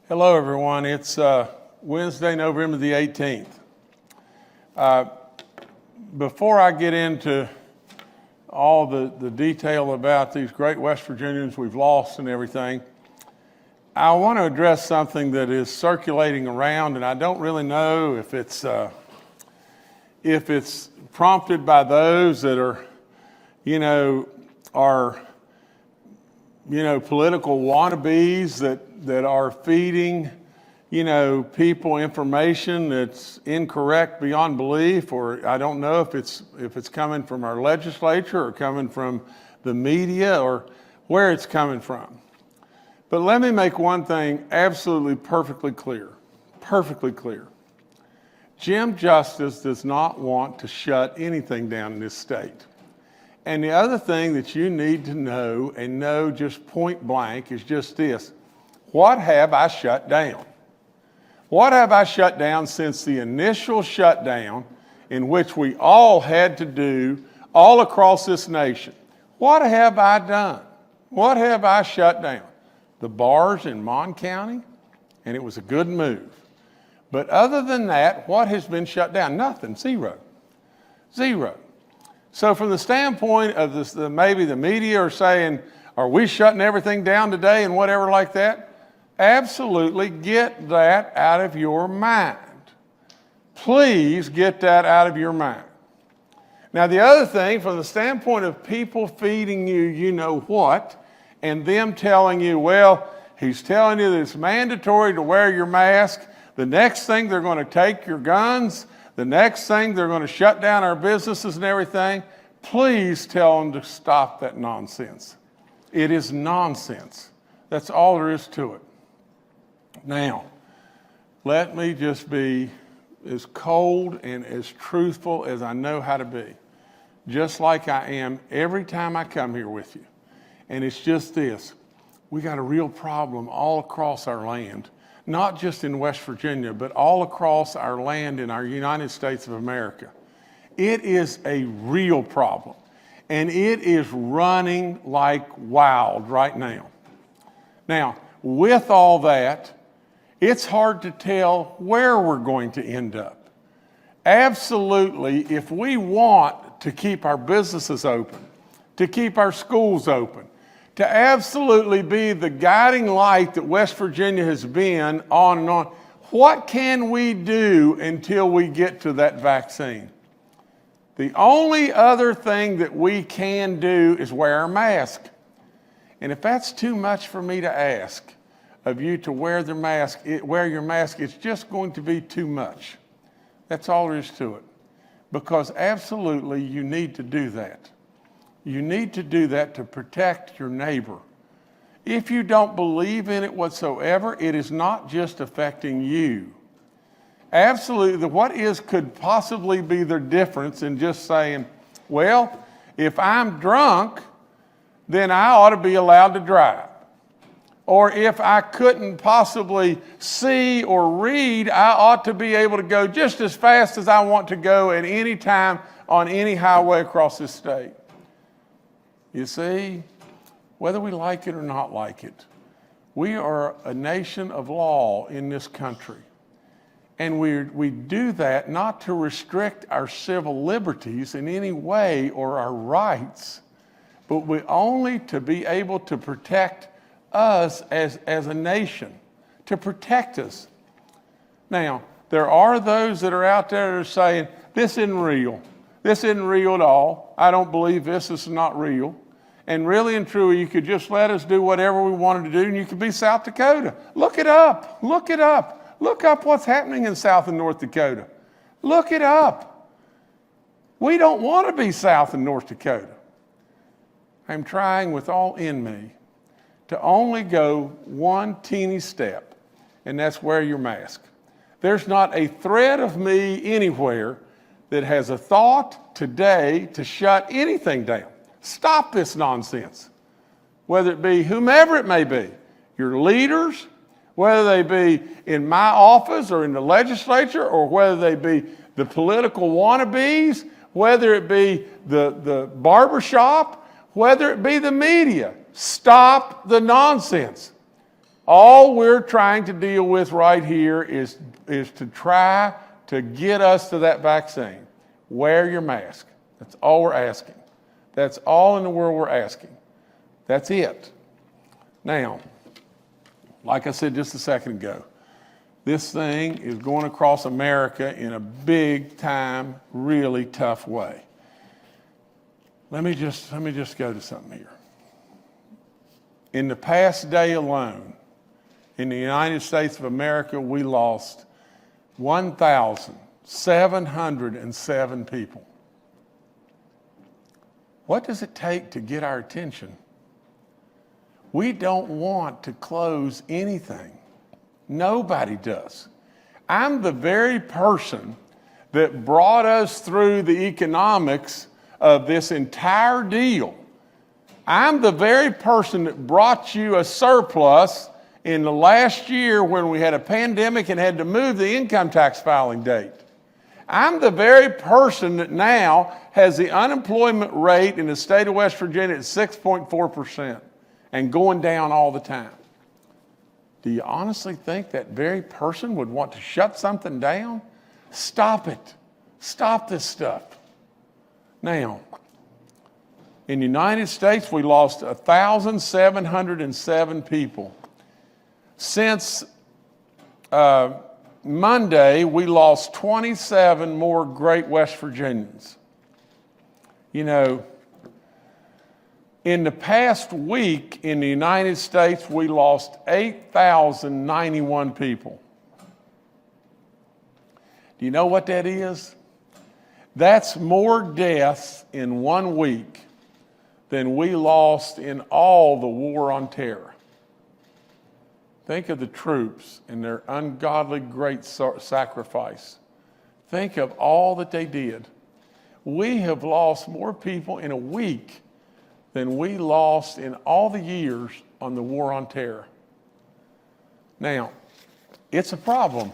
Hello, everyone. It's Wednesday, November the 18th. Before I get into all the detail about these great West Virginians we've lost and everything, I want to address something that is circulating around, and I don't really know if it's prompted by those that are political wannabes that are feeding, people information that's incorrect beyond belief, or I don't know if it's coming from our legislature or coming from the media or where it's coming from. But let me make one thing absolutely perfectly clear. Jim Justice does not want to shut anything down in this state. And the other thing that you need to know, and know just point blank, is just this. What have I shut down? What have I shut down since the initial shutdown in which we all had to do all across this nation? What have I done? What have I shut down? The bars in Mon County, and it was a good move. But other than that, what has been shut down? Nothing, zero. So from the standpoint of this, maybe the media are saying, are we shutting everything down today and whatever like that? Absolutely get that out of your mind. Please get that out of your mind. Now the other thing, from the standpoint of people feeding you, you know what, and them telling you, well, he's telling you that it's mandatory to wear your mask. The next thing they're going to take your guns. The next thing they're going to shut down our businesses and everything. Please tell them to stop that nonsense. It is nonsense. That's all there is to it. Now, let me just be as cold and as truthful as I know how to be, just like I am every time I come here with you. And it's just this. We got a real problem all across our land, not just in West Virginia, but all across our land in our United States of America. It is a real problem, and it is running like wild right now. Now, with all that, it's hard to tell where we're going to end up. Absolutely, if we want to keep our businesses open, to keep our schools open, to absolutely be the guiding light that West Virginia has been on and on, what can we do until we get to that vaccine? The only other thing that we can do is wear a mask. And if that's too much for me to ask of you to wear your mask, it's just going to be too much. That's all there is to it. Because absolutely you need to do that. You need to do that to protect your neighbor. If you don't believe in it whatsoever, it is not just affecting you. Absolutely, what could possibly be the difference in just saying, well, if I'm drunk, then I ought to be allowed to drive. Or if I couldn't possibly see or read, I ought to be able to go just as fast as I want to go at any time on any highway across this state. You see, whether we like it or not like it, we are a nation of law in this country. And we do that not to restrict our civil liberties in any way or our rights, but we only to be able to protect us as a nation, to protect us. Now, there are those that are out there that are saying, this isn't real. This isn't real at all. I don't believe this. This is not real. And really and truly, you could just let us do whatever we wanted to do, and you could be South Dakota. Look it up. Look it up. Look up what's happening in South and North Dakota. Look it up. We don't want to be South and North Dakota. I'm trying with all in me to only go one teeny step, and that's wear your mask. There's not a thread of me anywhere that has a thought today to shut anything down. Stop this nonsense. Whether it be whomever it may be, your leaders, whether they be in my office or in the legislature, or whether they be the political wannabes, whether it be the barbershop, whether it be the media. Stop the nonsense. All we're trying to deal with right here is to try to get us to that vaccine. Wear your mask. That's all we're asking. That's all in the world we're asking. That's it. Now, like I said just a second ago, this thing is going across America in a big time, really tough way. Let me just go to something here. In the past day alone, in the United States of America, we lost 1,707 people. What does it take to get our attention? We don't want to close anything. Nobody does. I'm the very person that brought us through the economics of this entire deal. I'm the very person that brought you a surplus in the last year when we had a pandemic and had to move the income tax filing date. I'm the very person that now has the unemployment rate in the state of West Virginia at 6.4% and going down all the time. Do you honestly think that very person would want to shut something down? Stop it. Stop this stuff. Now, in the United States, we lost 1,707 people. Since Monday, we lost 27 more great West Virginians. You know, in the past week in the United States, we lost 8,091 people. Do you know what that is? That's more deaths in 1 week than we lost in all the war on terror. Think of the troops and their ungodly great sacrifice. Think of all that they did. We have lost more people in a week than we lost in all the years on the war on terror. Now, it's a problem.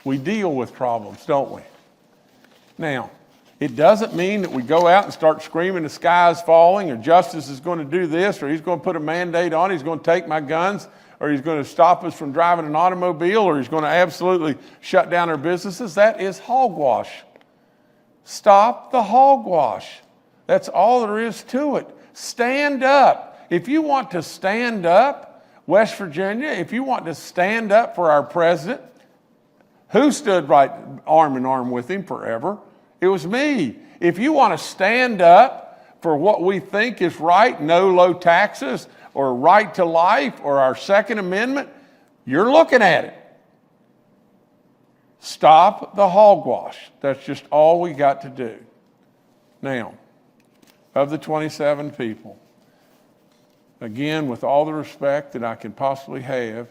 We deal with problems, don't we? Now, it doesn't mean that we go out and start screaming the sky is falling or justice is going to do this or he's going to put a mandate on, he's going to take my guns, or he's going to stop us from driving an automobile, or he's going to absolutely shut down our businesses. That is hogwash. Stop the hogwash. That's all there is to it. Stand up. If you want to stand up, West Virginia, if you want to stand up for our president, who stood right arm in arm with him forever? It was me. If you want to stand up for what we think is right, no low taxes, or right to life, or our Second Amendment, you're looking at it. Stop the hogwash. That's just all we got to do. Now, of the 27 people, again, with all the respect that I can possibly have,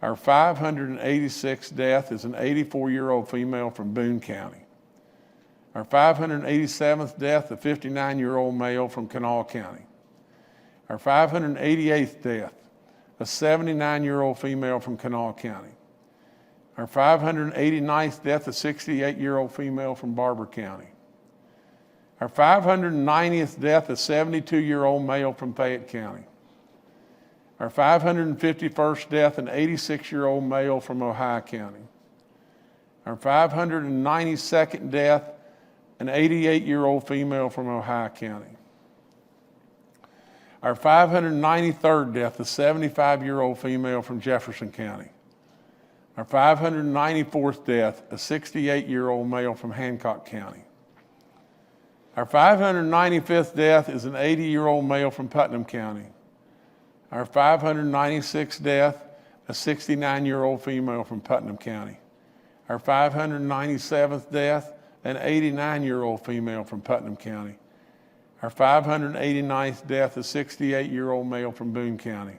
our 586th death is an 84-year-old female from Boone County. Our 587th death, a 59-year-old male from Kanawha County. Our 588th death, a 79-year-old female from Kanawha County. Our 589th death, a 68-year-old female from Barber County. Our 590th death, a 72-year-old male from Fayette County. Our 551st death, an 86-year-old male from Ohio County. Our 592nd death, an 88-year-old female from Ohio County. Our 593rd death, a 75-year-old female from Jefferson County. Our 594th death, a 68-year-old male from Hancock County. Our 595th death is an 80-year-old male from Putnam County. Our 596th death, a 69-year-old female from Putnam County. Our 597th death, an 89-year-old female from Putnam County. Our 589th death, a 68-year-old male from Boone County.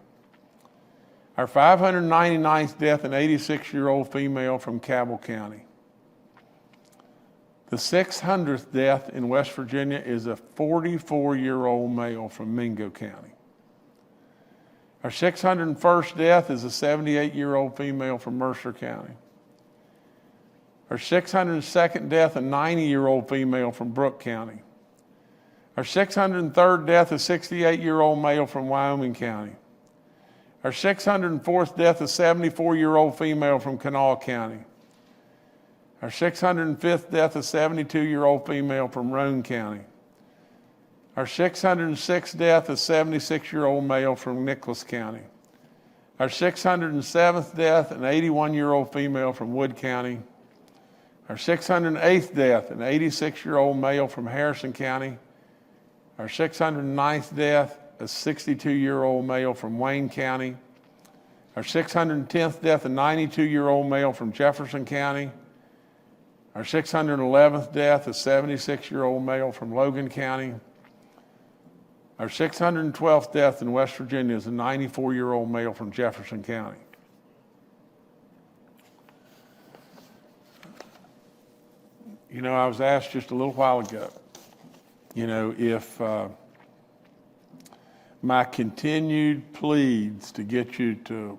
Our 599th death, an 86-year-old female from Cabell County. The 600th death in West Virginia is a 44-year-old male from Mingo County. Our 601st death is a 78-year-old female from Mercer County. Our 602nd death, a 90-year-old female from Brooke County. Our 603rd death, a 68-year-old male from Wyoming County. Our 604th death, a 74-year-old female from Kanawha County. Our 605th death, a 72-year-old female from Roane County. Our 606th death, a 76-year-old male from Nicholas County. Our 607th death, an 81-year-old female from Wood County. Our 608th death, an 86-year-old male from Harrison County. Our 609th death, a 62-year-old male from Wayne County. Our 610th death, a 92-year-old male from Jefferson County. Our 611th death, a 76-year-old male from Logan County. Our 612th death in West Virginia is a 94-year-old male from Jefferson County. You know, I was asked just a little while ago, you know, if my continued pleads to get you to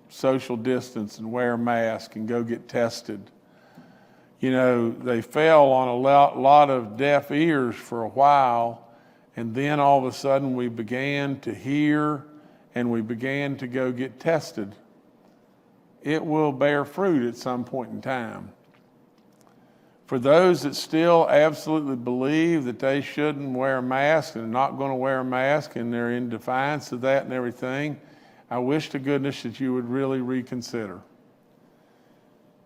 social distance and wear a mask and go get tested, you know, they fell on a lot of deaf ears for a while, and then all of a sudden we began to hear and we began to go get tested. It will bear fruit at some point in time. For those that still absolutely believe that they shouldn't wear a mask and are not going to wear a mask and they're in defiance of that and everything, I wish to goodness that you would really reconsider.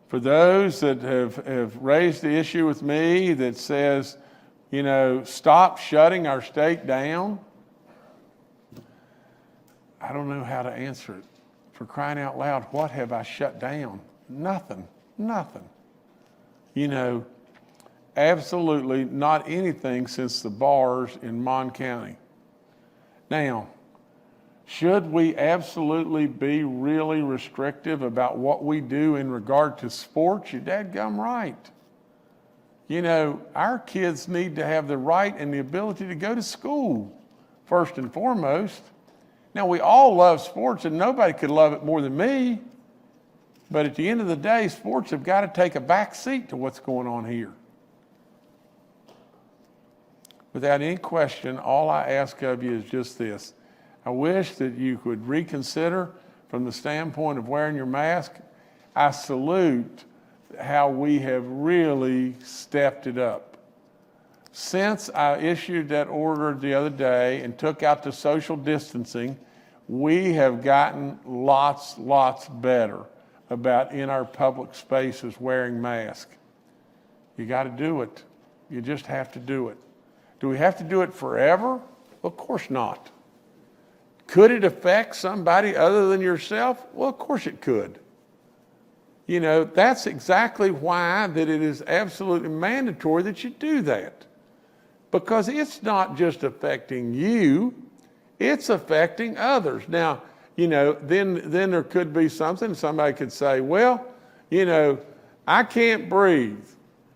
For those that have raised the issue with me that says, you know, stop shutting our state down, I don't know how to answer it. For crying out loud, what have I shut down? Nothing. You know, absolutely not anything since the bars in Mon County. Now, should we absolutely be really restrictive about what we do in regard to sports? You're dadgum right. You know, our kids need to have the right and the ability to go to school, first and foremost. Now, we all love sports, and nobody could love it more than me. But at the end of the day, sports have got to take a back seat to what's going on here. Without any question, all I ask of you is just this. I wish that you could reconsider from the standpoint of wearing your mask. I salute how we have really stepped it up. Since I issued that order the other day and took out the social distancing, we have gotten lots better about in our public spaces wearing masks. You got to do it. You just have to do it. Do we have to do it forever? Well, of course not. Could it affect somebody other than yourself? Well, of course it could. You know, that's exactly why that it is absolutely mandatory that you do that. Because it's not just affecting you, it's affecting others. Now, you know, then there could be somebody could say, well, you know, I can't breathe.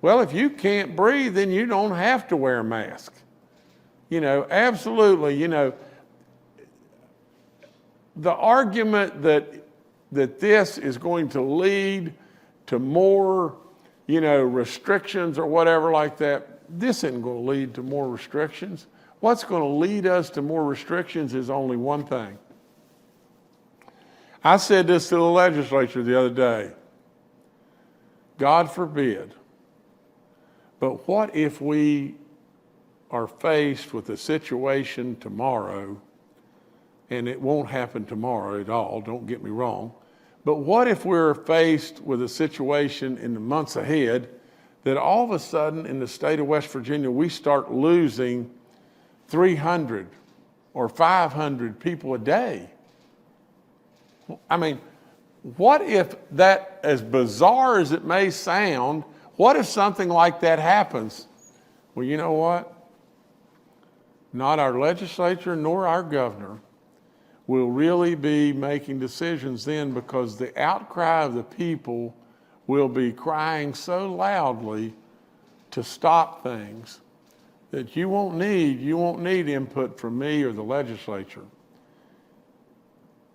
Well, if you can't breathe, then you don't have to wear a mask. You know, absolutely, you know, the argument that this is going to lead to more, you know, restrictions or whatever like that, this isn't going to lead to more restrictions. What's going to lead us to more restrictions is only one thing. I said this to the legislature the other day. God forbid, but what if we are faced with a situation tomorrow, and it won't happen tomorrow at all, don't get me wrong, but what if we're faced with a situation in the months ahead that all of a sudden in the state of West Virginia we start losing 300 or 500 people a day? I mean, what if that, as bizarre as it may sound, what if something like that happens? Well, you know what? Not our legislature nor our governor will really be making decisions then, because the outcry of the people will be crying so loudly to stop things that you won't need input from me or the legislature.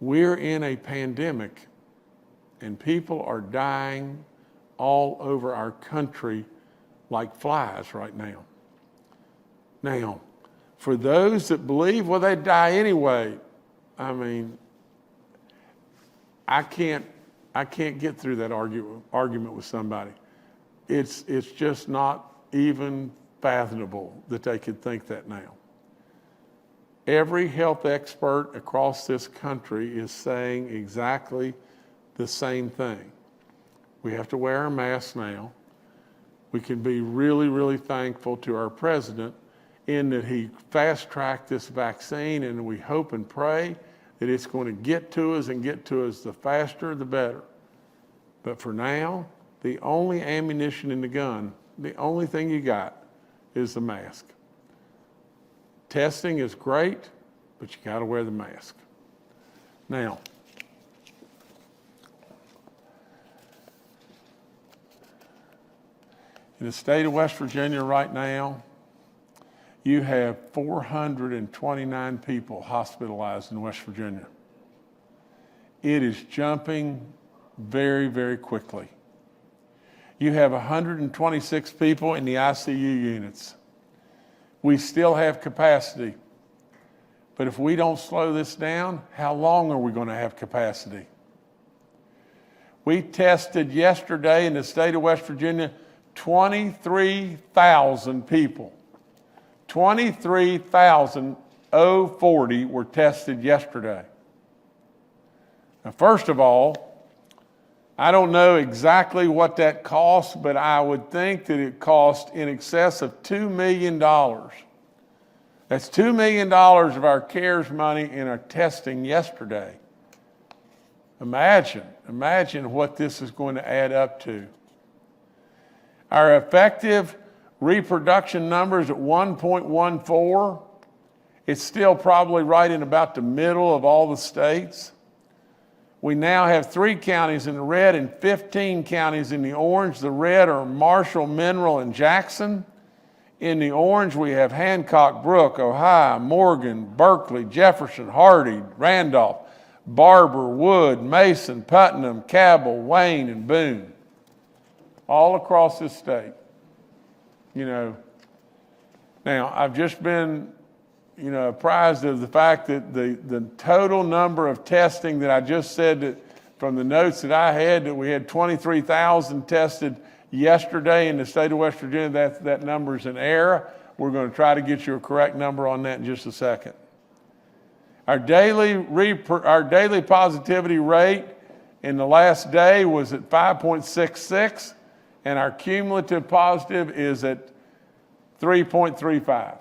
We're in a pandemic, and people are dying all over our country like flies right now. Now, for those that believe, well, they die anyway. I mean, I can't get through that argument with somebody. It's just not even fathomable that they could think that now. Every health expert across this country is saying exactly the same thing. We have to wear our masks now. We can be really, really thankful to our president in that he fast-tracked this vaccine, and we hope and pray that it's going to get to us and get to us the faster, the better. But for now, the only ammunition in the gun, the only thing you got is the mask. Testing is great, but you got to wear the mask. Now, in the state of West Virginia right now, you have 429 people hospitalized in West Virginia. It is jumping very, very quickly. You have 126 people in the ICU units. We still have capacity. But if we don't slow this down, how long are we going to have capacity? We tested yesterday in the state of West Virginia 23,000 people. 23,040 were tested yesterday. Now, first of all, I don't know exactly what that cost, but I would think that it cost in excess of $2 million. That's $2 million of our CARES money in our testing yesterday. Imagine what this is going to add up to. Our effective reproduction numbers at 1.14. It's still probably right in about the middle of all the states. We now have 3 counties in the red and 15 counties in the orange. The red are Marshall, Mineral, and Jackson. In the orange, we have Hancock, Brooke, Ohio, Morgan, Berkeley, Jefferson, Hardy, Randolph, Barber, Wood, Mason, Putnam, Cabell, Wayne, and Boone. All across this state. Now I've just been, apprised of the fact that the total number of testing that I just said that from the notes that I had, that we had 23,000 tested yesterday in the state of West Virginia. That number's an error. We're going to try to get you a correct number on that in just a second. Our daily positivity rate in the last day was at 5.66, and our cumulative positive is at 3.35.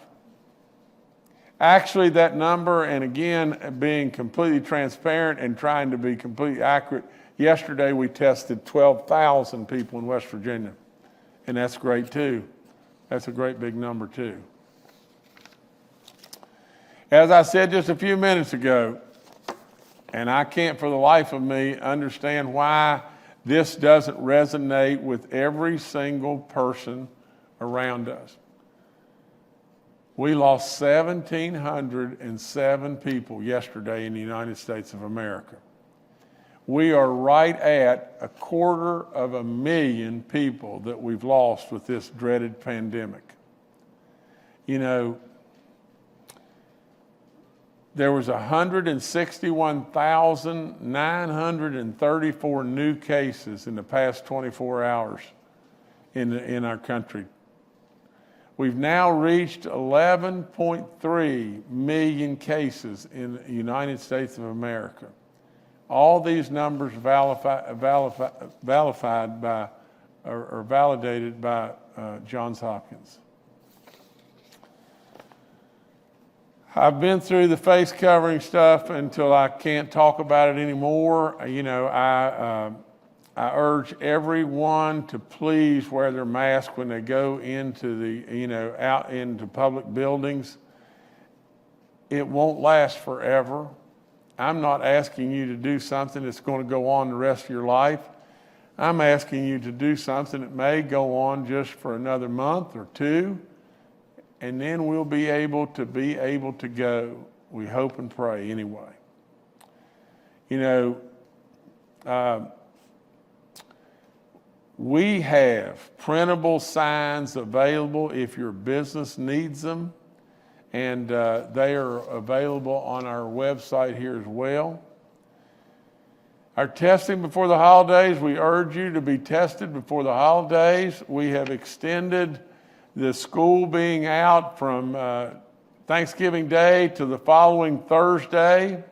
Actually, that number, and again, being completely transparent and trying to be completely accurate, yesterday we tested 12,000 people in West Virginia, and that's great too. That's a great big number too. As I said just a few minutes ago, and I can't for the life of me understand why this doesn't resonate with every single person around us. We lost 1,707 people yesterday in the United States of America. We are right at 250,000 people that we've lost with this dreaded pandemic. There was 161,934 new cases in the past 24 hours in our country. We've now reached 11.3 million cases in the United States of America. All these numbers validated by Johns Hopkins. I've been through the face covering stuff until I can't talk about it anymore. I urge everyone to please wear their mask when they go into out into public buildings. It won't last forever. I'm not asking you to do something that's going to go on the rest of your life. I'm asking you to do something that may go on just for another month or two, and then we'll be able to go. We hope and pray anyway. We have printable signs available if your business needs them, and they are available on our website here as well. Our testing before the holidays, we urge you to be tested before the holidays. We have extended the school being out from Thanksgiving Day to the following Thursday.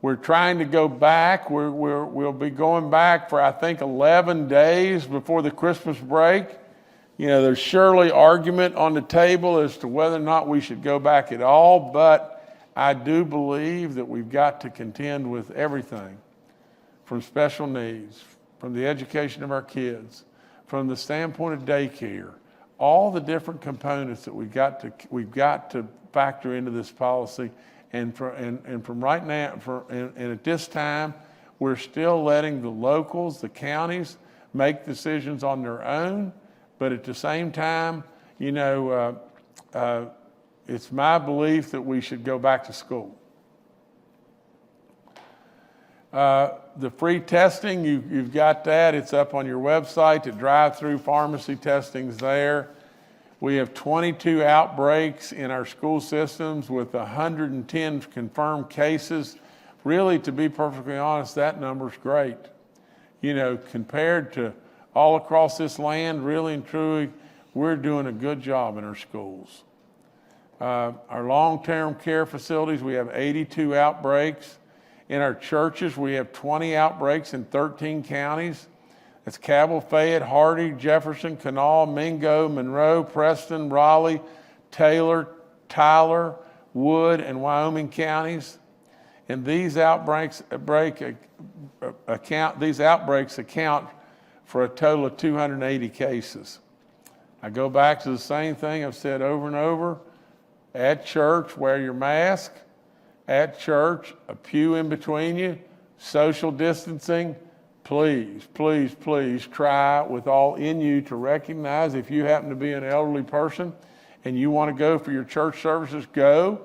We're trying to go back. We'll be going back for, I think, 11 days before the Christmas break. You know, there's surely argument on the table as to whether or not we should go back at all, but I do believe that we've got to contend with everything from special needs, from the education of our kids, from the standpoint of daycare, all the different components that we've got to factor into this policy. And from right now, and at this time, we're still letting the locals, the counties, make decisions on their own. But at the same time, you know, it's my belief that we should go back to school. The free testing, you've got that. It's up on your website. The drive-through pharmacy testing's there. We have 22 outbreaks in our school systems with 110 confirmed cases. Really, to be perfectly honest, that number's great. You know, compared to all across this land, really and truly, we're doing a good job in our schools. Our long-term care facilities, we have 82 outbreaks. In our churches, we have 20 outbreaks in 13 counties. That's Cabell, Fayette, Hardy, Jefferson, Kanawha, Mingo, Monroe, Preston, Raleigh, Taylor, Tyler, Wood, and Wyoming counties. And these outbreaks account for a total of 280 cases. I go back to the same thing I've said over and over. At church, wear your mask. At church, a pew in between you, social distancing. Please, please, please try with all in you to recognize if you happen to be an elderly person and you want to go for your church services, go.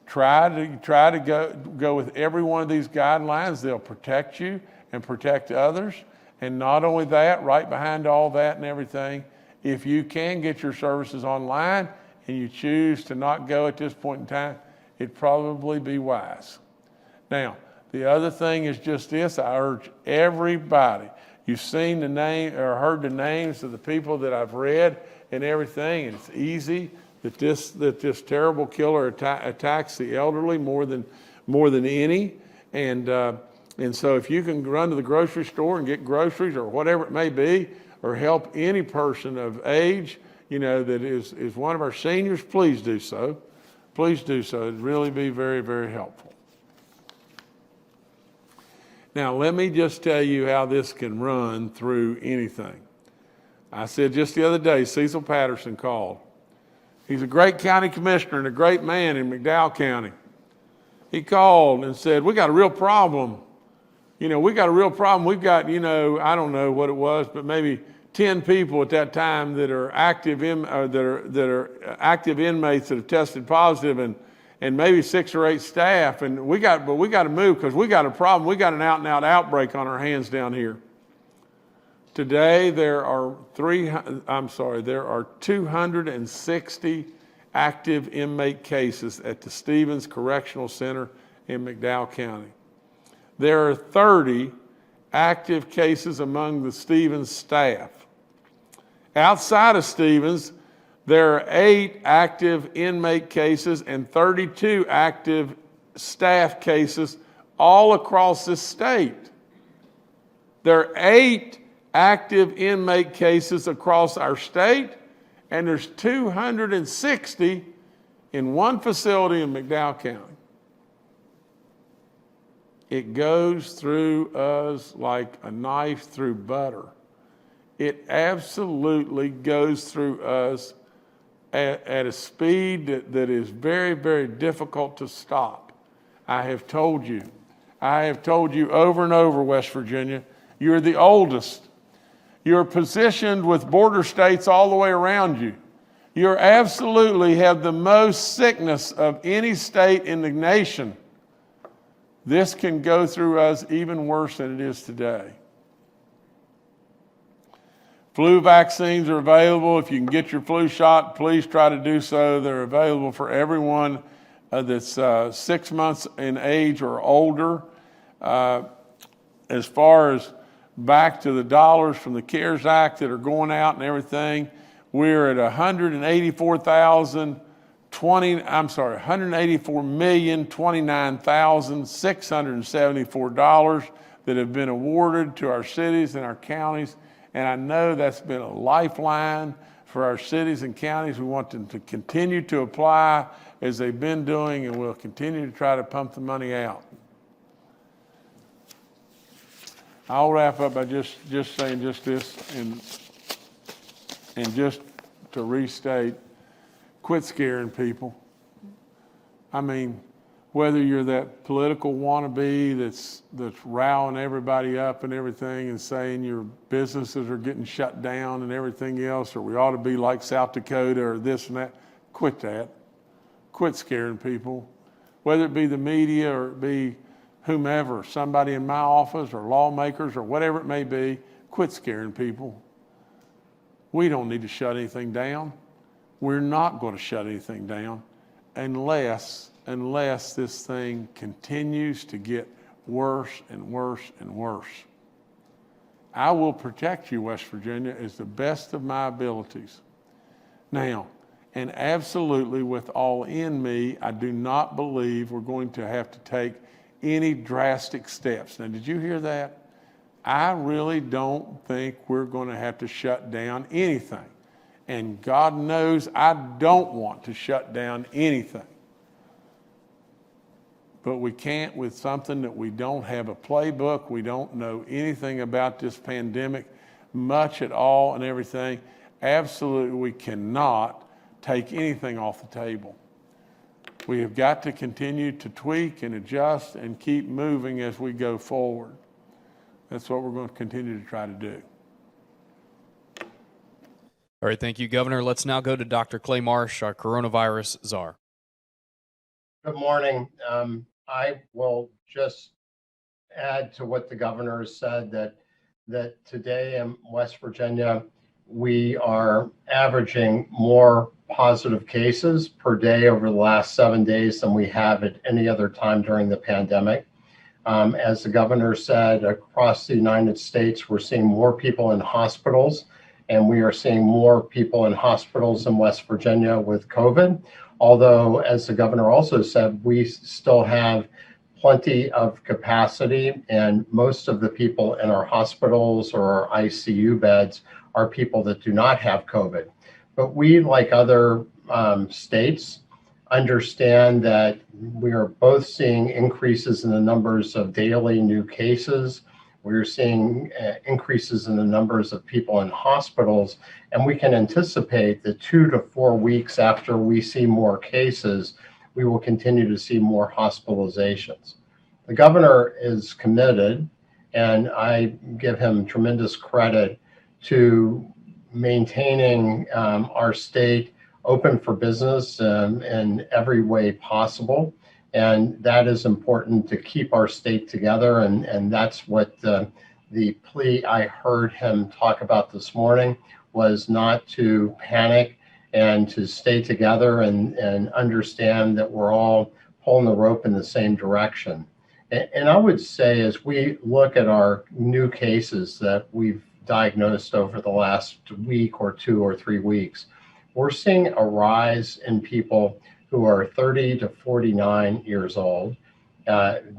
Try to go with every one of these guidelines. They'll protect you and protect others. And not only that, right behind all that and everything, if you can get your services online and you choose to not go at this point in time, it'd probably be wise. Now, the other thing is just this. I urge everybody. You've seen the name or heard the names of the people that I've read and everything, and it's easy that this terrible killer attacks the elderly more than any. And so if you can run to the grocery store and get groceries or whatever it may be, or help any person of age, you know, that is one of our seniors, please do so. Please do so. It'd really be very, very helpful. Now, let me just tell you how this can run through anything. I said just the other day, Cecil Patterson called. He's a great county commissioner and a great man in McDowell County. He called and said, we got a real problem. You know, we got a real problem. We've got, you know, I don't know what it was, but maybe 10 people at that time that are active active inmates that have tested positive, and maybe 6 or 8 staff. And we got to move because we got a problem. We got an out-and-out outbreak on our hands down here. Today there are 260 active inmate cases at the Stevens Correctional Center in McDowell County. There are 30 active cases among the Stevens staff. Outside of Stevens, there are 8 active inmate cases and 32 active staff cases all across the state. There are 8 active inmate cases across our state, and there's 260 in one facility in McDowell County. It goes through us like a knife through butter. It absolutely goes through us at a speed that is very, very difficult to stop. I have told you over and over, West Virginia, you're the oldest. You're positioned with border states all the way around you. You absolutely have the most sickness of any state in the nation. This can go through us even worse than it is today. Flu vaccines are available. If you can get your flu shot, please try to do so. They're available for everyone that's 6 months in age or older. as far as back to the dollars from the CARES Act that are going out and everything, we're at $184,029,674 that have been awarded to our cities and our counties. And I know that's been a lifeline for our cities and counties. We want them to continue to apply as they've been doing, and we'll continue to try to pump the money out. I'll wrap up by just saying just this, and just to restate, quit scaring people. I mean, whether you're that political wannabe that's riling everybody up and everything and saying your businesses are getting shut down and everything else, or we ought to be like South Dakota or this and that, quit that. Quit scaring people. Whether it be the media or it be whomever, somebody in my office or lawmakers or whatever it may be, quit scaring people. We don't need to shut anything down. We're not going to shut anything down unless this thing continues to get worse and worse and worse. I will protect you, West Virginia, as the best of my abilities. Now, and absolutely with all in me, I do not believe we're going to have to take any drastic steps. Now, did you hear that? I really don't think we're going to have to shut down anything. And God knows I don't want to shut down anything. But we can't with something that we don't have a playbook, we don't know anything about this pandemic, much at all and everything. Absolutely, we cannot take anything off the table. We have got to continue to tweak and adjust and keep moving as we go forward. That's what we're going to continue to try to do. All right, thank you, Governor. Let's now go to Dr. Clay Marsh, our coronavirus czar. Good morning. I will just add to what the governor has said that today in West Virginia, we are averaging more positive cases per day over the last 7 days than we have at any other time during the pandemic. As the governor said, across the United States, we're seeing more people in hospitals, and we are seeing more people in hospitals in West Virginia with COVID. Although, as the governor also said, we still have plenty of capacity, and most of the people in our hospitals or our ICU beds are people that do not have COVID. But we, like other states, understand that we are both seeing increases in the numbers of daily new cases. We're seeing increases in the numbers of people in hospitals, and we can anticipate that 2 to 4 weeks after we see more cases, we will continue to see more hospitalizations. The governor is committed, and I give him tremendous credit, to maintaining our state open for business in every way possible. And that is important to keep our state together. And that's what the plea I heard him talk about this morning was, not to panic and to stay together and understand that we're all pulling the rope in the same direction. And I would say, as we look at our new cases that we've diagnosed over the last week or 2 or 3 weeks, we're seeing a rise in people who are 30 to 49 years old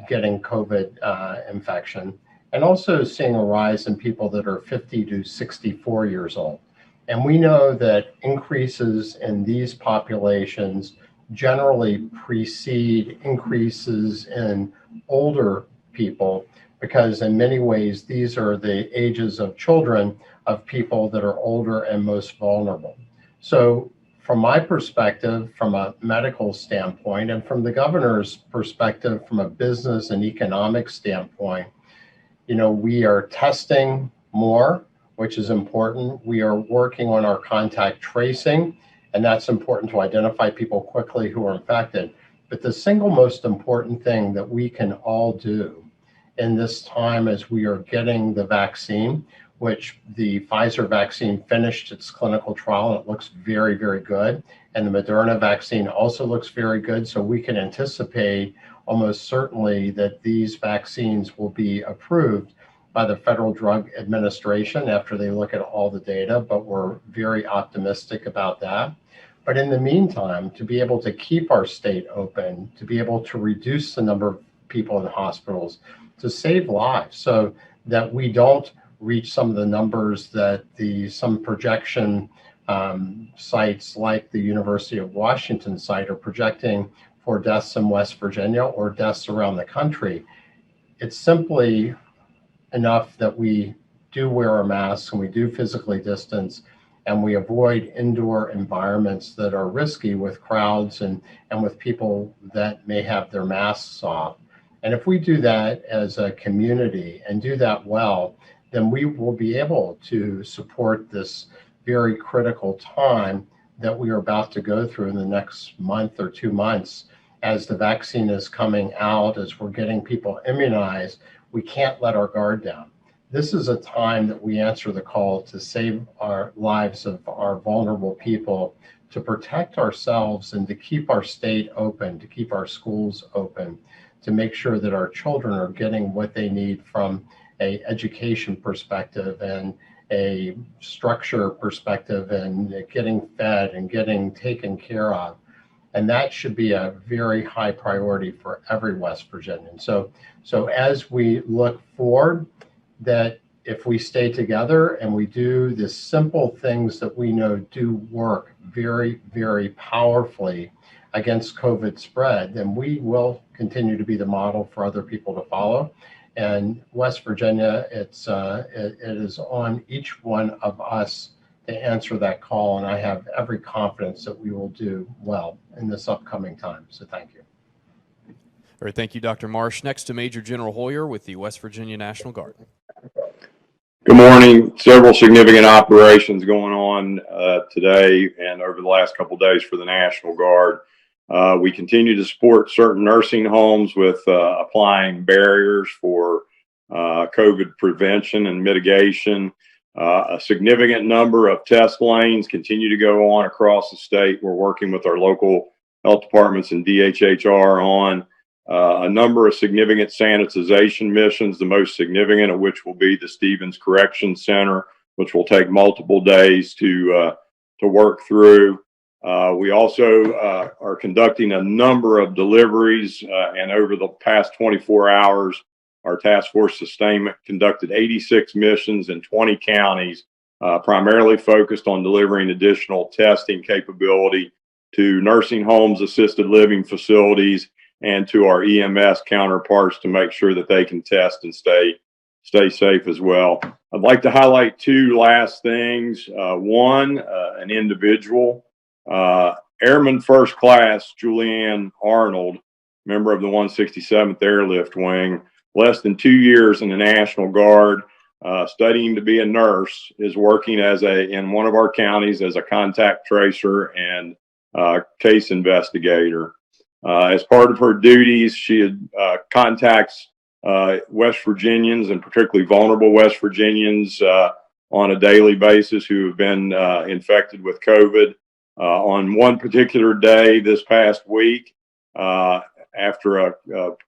getting COVID infection, and also seeing a rise in people that are 50 to 64 years old. And we know that increases in these populations generally precede increases in older people, because in many ways, these are the ages of children of people that are older and most vulnerable. So from my perspective, from a medical standpoint, and from the governor's perspective, from a business and economic standpoint, we are testing more, which is important. We are working on our contact tracing, and that's important to identify people quickly who are infected. But the single most important thing that we can all do in this time as we are getting the vaccine, which the Pfizer vaccine finished its clinical trial and it looks very, very good. And the Moderna vaccine also looks very good. So we can anticipate almost certainly that these vaccines will be approved by the Federal Drug Administration after they look at all the data, but we're very optimistic about that. But in the meantime, to be able to keep our state open, to be able to reduce the number of people in hospitals, to save lives so that we don't reach some of the numbers that some projection sites like the University of Washington site are projecting for deaths in West Virginia or deaths around the country. It's simply enough that we do wear our masks and we do physically distance and we avoid indoor environments that are risky with crowds and with people that may have their masks off. And if we do that as a community and do that well, then we will be able to support this very critical time that we are about to go through in the next month or 2 months. As the vaccine is coming out, as we're getting people immunized, we can't let our guard down. This is a time that we answer the call to save our lives of our vulnerable people, to protect ourselves and to keep our state open, to keep our schools open, to make sure that our children are getting what they need from an education perspective and a structure perspective and getting fed and getting taken care of. And that should be a very high priority for every West Virginian. So as we look forward, that if we stay together and we do the simple things that we know do work very, very powerfully against COVID spread, then we will continue to be the model for other people to follow. And West Virginia, it is on each one of us to answer that call. And I have every confidence that we will do well in this upcoming time. So thank you. All right, thank you, Dr. Marsh. Next to Major General Hoyer with the West Virginia National Guard. Good morning. Several significant operations going on today and over the last couple of days for the National Guard. We continue to support certain nursing homes with applying barriers for COVID prevention and mitigation. A significant number of test lanes continue to go on across the state. We're working with our local health departments and DHHR on a number of significant sanitization missions, the most significant of which will be the Stevens Correction Center, which will take multiple days to work through. We also are conducting a number of deliveries, and over the past 24 hours, our task force sustainment conducted 86 missions in 20 counties, primarily focused on delivering additional testing capability to nursing homes, assisted living facilities, and to our EMS counterparts to make sure that they can test and stay safe as well. I'd like to highlight two last things. One, an individual, Airman First Class Julianne Arnold, member of the 167th Airlift Wing, less than 2 years in the National Guard, studying to be a nurse, is working in one of our counties as a contact tracer and case investigator. As part of her duties, she contacts West Virginians, and particularly vulnerable West Virginians, on a daily basis who have been infected with COVID. On one particular day this past week, after a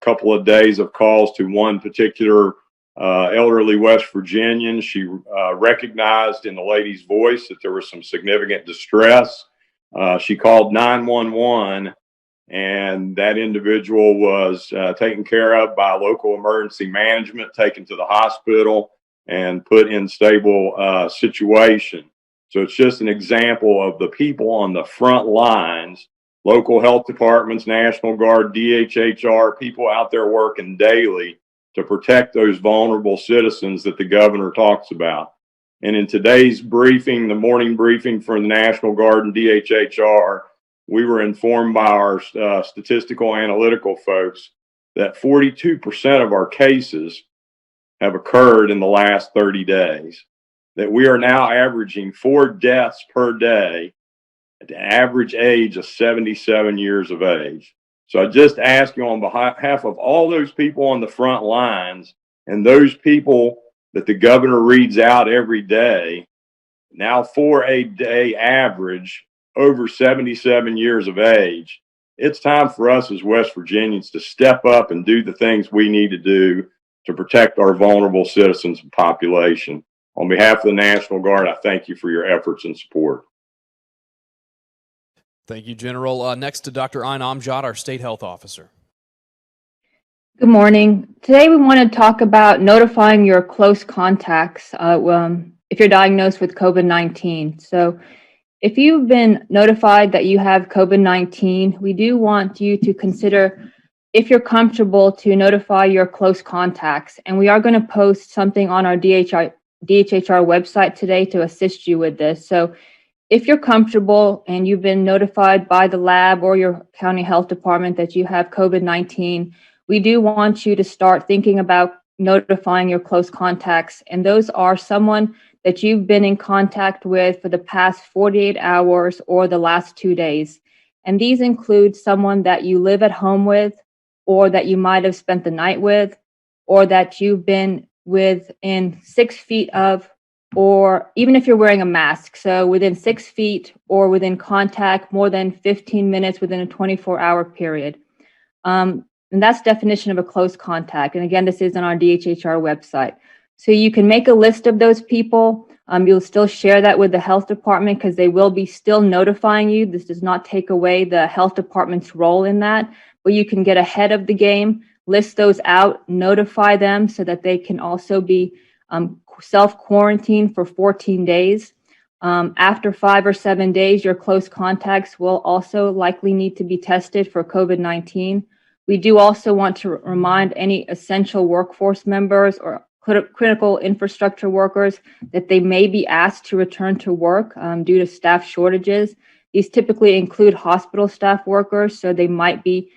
couple of days of calls to one particular elderly West Virginian, she recognized in the lady's voice that there was some significant distress. She called 911. And that individual was taken care of by local emergency management, taken to the hospital, and put in stable situation. So it's just an example of the people on the front lines, local health departments, National Guard, DHHR, people out there working daily to protect those vulnerable citizens that the governor talks about. And in today's briefing, the morning briefing for the National Guard and DHHR, we were informed by our statistical analytical folks that 42% of our cases have occurred in the last 30 days, that we are now averaging 4 deaths per day at the average age of 77 years of age. So I just ask you on behalf of all those people on the front lines and those people that the governor reads out every day, now for a day average over 77 years of age, it's time for us as West Virginians to step up and do the things we need to do to protect our vulnerable citizens and population. On behalf of the National Guard, I thank you for your efforts and support. Thank you, General. Next to Dr. Ayn Amjad, our State Health Officer. Good morning. Today we want to talk about notifying your close contacts if you're diagnosed with COVID-19. So if you've been notified that you have COVID-19, we do want you to consider, if you're comfortable, to notify your close contacts. And we are going to post something on our DHHR website today to assist you with this. So if you're comfortable and you've been notified by the lab or your county health department that you have COVID-19, we do want you to start thinking about notifying your close contacts. And those are someone that you've been in contact with for the past 48 hours or the last 2 days. And these include someone that you live at home with, or that you might have spent the night with, or that you've been within 6 feet of, or even if you're wearing a mask, so within 6 feet or within contact more than 15 minutes within a 24-hour period. And that's definition of a close contact. And again, this is on our DHHR website. So you can make a list of those people. You'll still share that with the health department because they will be still notifying you. This does not take away the health department's role in that, but you can get ahead of the game, list those out, notify them so that they can also be self-quarantine for 14 days. After 5 or 7 days, your close contacts will also likely need to be tested for COVID-19. We do also want to remind any essential workforce members or critical infrastructure workers that they may be asked to return to work due to staff shortages. These typically include hospital staff workers, so they might be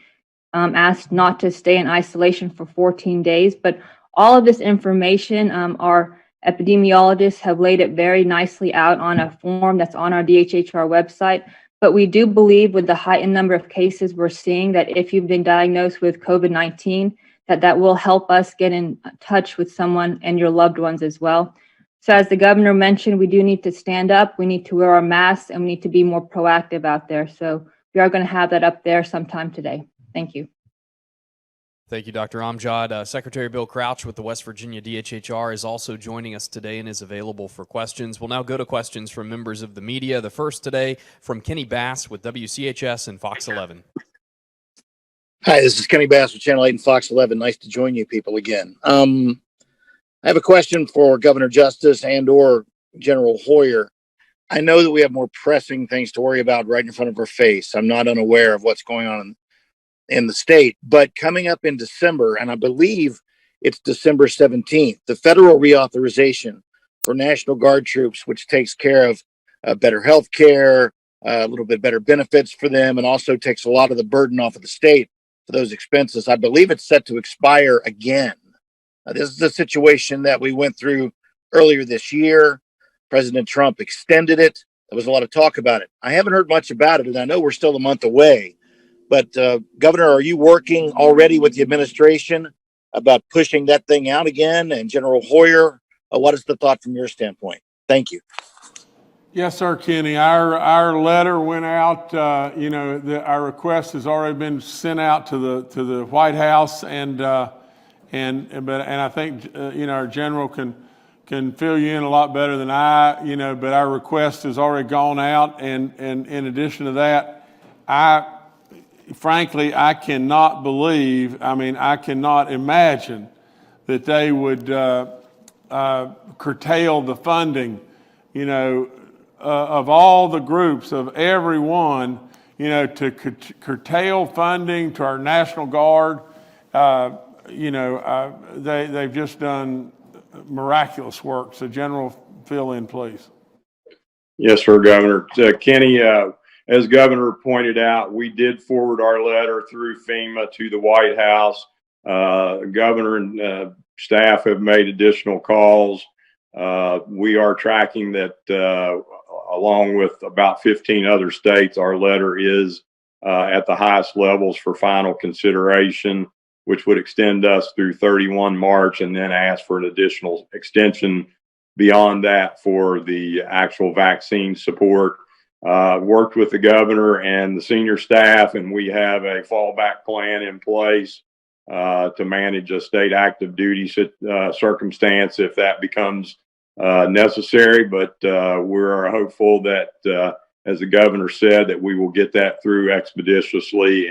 asked not to stay in isolation for 14 days. But all of this information, our epidemiologists have laid it very nicely out on a form that's on our DHHR website. But we do believe with the heightened number of cases we're seeing that if you've been diagnosed with COVID-19, that will help us get in touch with someone and your loved ones as well. So as the governor mentioned, we do need to stand up, we need to wear our masks, and we need to be more proactive out there. So we are going to have that up there sometime today. Thank you. Thank you, Dr. Amjad. Secretary Bill Crouch with the West Virginia DHHR is also joining us today and is available for questions. We'll now go to questions from members of the media. The first today from Kenny Bass with WCHS and Fox 11. Hi, this is Kenny Bass with Channel 8 and Fox 11. Nice to join you people again. I have a question for Governor Justice and or General Hoyer. I know that we have more pressing things to worry about right in front of our face. I'm not unaware of what's going on in the state, but coming up in December, and I believe it's December 17th, the federal reauthorization for National Guard troops, which takes care of better health care, a little bit better benefits for them, and also takes a lot of the burden off of the state for those expenses. I believe it's set to expire again. This is the situation that we went through earlier this year. President Trump extended it. There was a lot of talk about it. I haven't heard much about it, and I know we're still a month away. But Governor, are you working already with the administration about pushing that thing out again? And General Hoyer, what is the thought from your standpoint? Thank you. Yes, sir, Kenny. Our letter went out. Our request has already been sent out to the White House, and I think our general can fill you in a lot better than I. But our request has already gone out, and in addition to that, frankly, I cannot imagine that they would curtail the funding, of all the groups, of everyone, to curtail funding to our National Guard. They've just done miraculous work. So, General, fill in, please. Yes, sir, Governor. Kenny, as Governor pointed out, we did forward our letter through FEMA to the White House. Governor and staff have made additional calls. We are tracking that along with about 15 other states. Our letter is at the highest levels for final consideration. which would extend us through 31 March, and then ask for an additional extension beyond that for the actual vaccine support. Worked with the governor and the senior staff, and we have a fallback plan in place to manage a state active duty circumstance if that becomes necessary. But we're hopeful that, as the governor said, that we will get that through expeditiously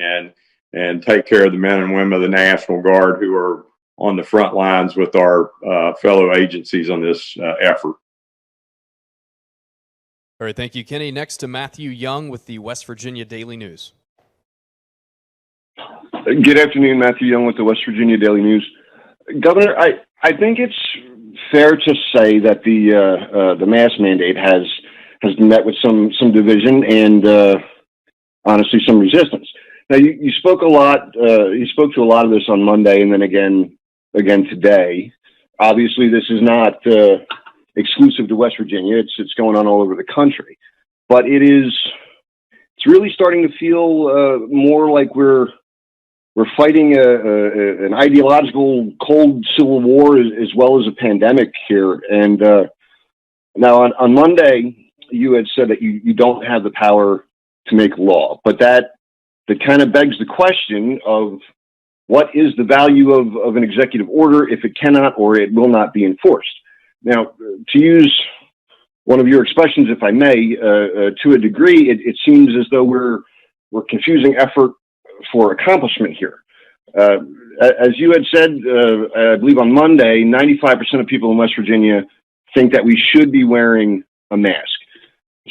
and take care of the men and women of the National Guard who are on the front lines with our fellow agencies on this effort. All right, thank you, Kenny. Next to Matthew Young with the West Virginia Daily News. Good afternoon, Matthew Young with the West Virginia Daily News. Governor, I think it's fair to say that the mask mandate has met with some division and honestly some resistance. Now you spoke a lot. You spoke to a lot of this on Monday, and then again today. Obviously, this is not exclusive to West Virginia. It's going on all over the country, but it's really starting to feel more like we're fighting an ideological cold civil war as well as a pandemic here. And now on Monday, you had said that you don't have the power to make law, but that kind of begs the question of what is the value of an executive order if it cannot or it will not be enforced. Now, to use one of your expressions, if I may, to a degree, it seems as though we're confusing effort for accomplishment here. As you had said, I believe on Monday, 95% of people in West Virginia think that we should be wearing a mask.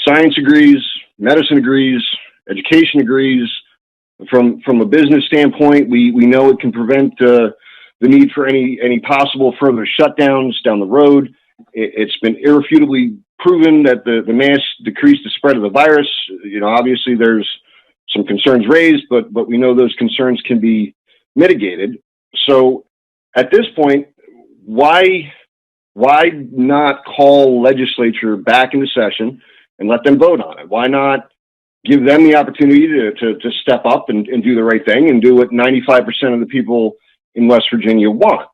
Science agrees, medicine agrees, education agrees. From a business standpoint, we know it can prevent the need for any possible further shutdowns down the road. It's been irrefutably proven that the mask decreased the spread of the virus. You know, obviously there's some concerns raised, but we know those concerns can be mitigated. So at this point, why not call legislature back into session and let them vote on it? Why not give them the opportunity to step up and do the right thing and do what 95% of the people in West Virginia want?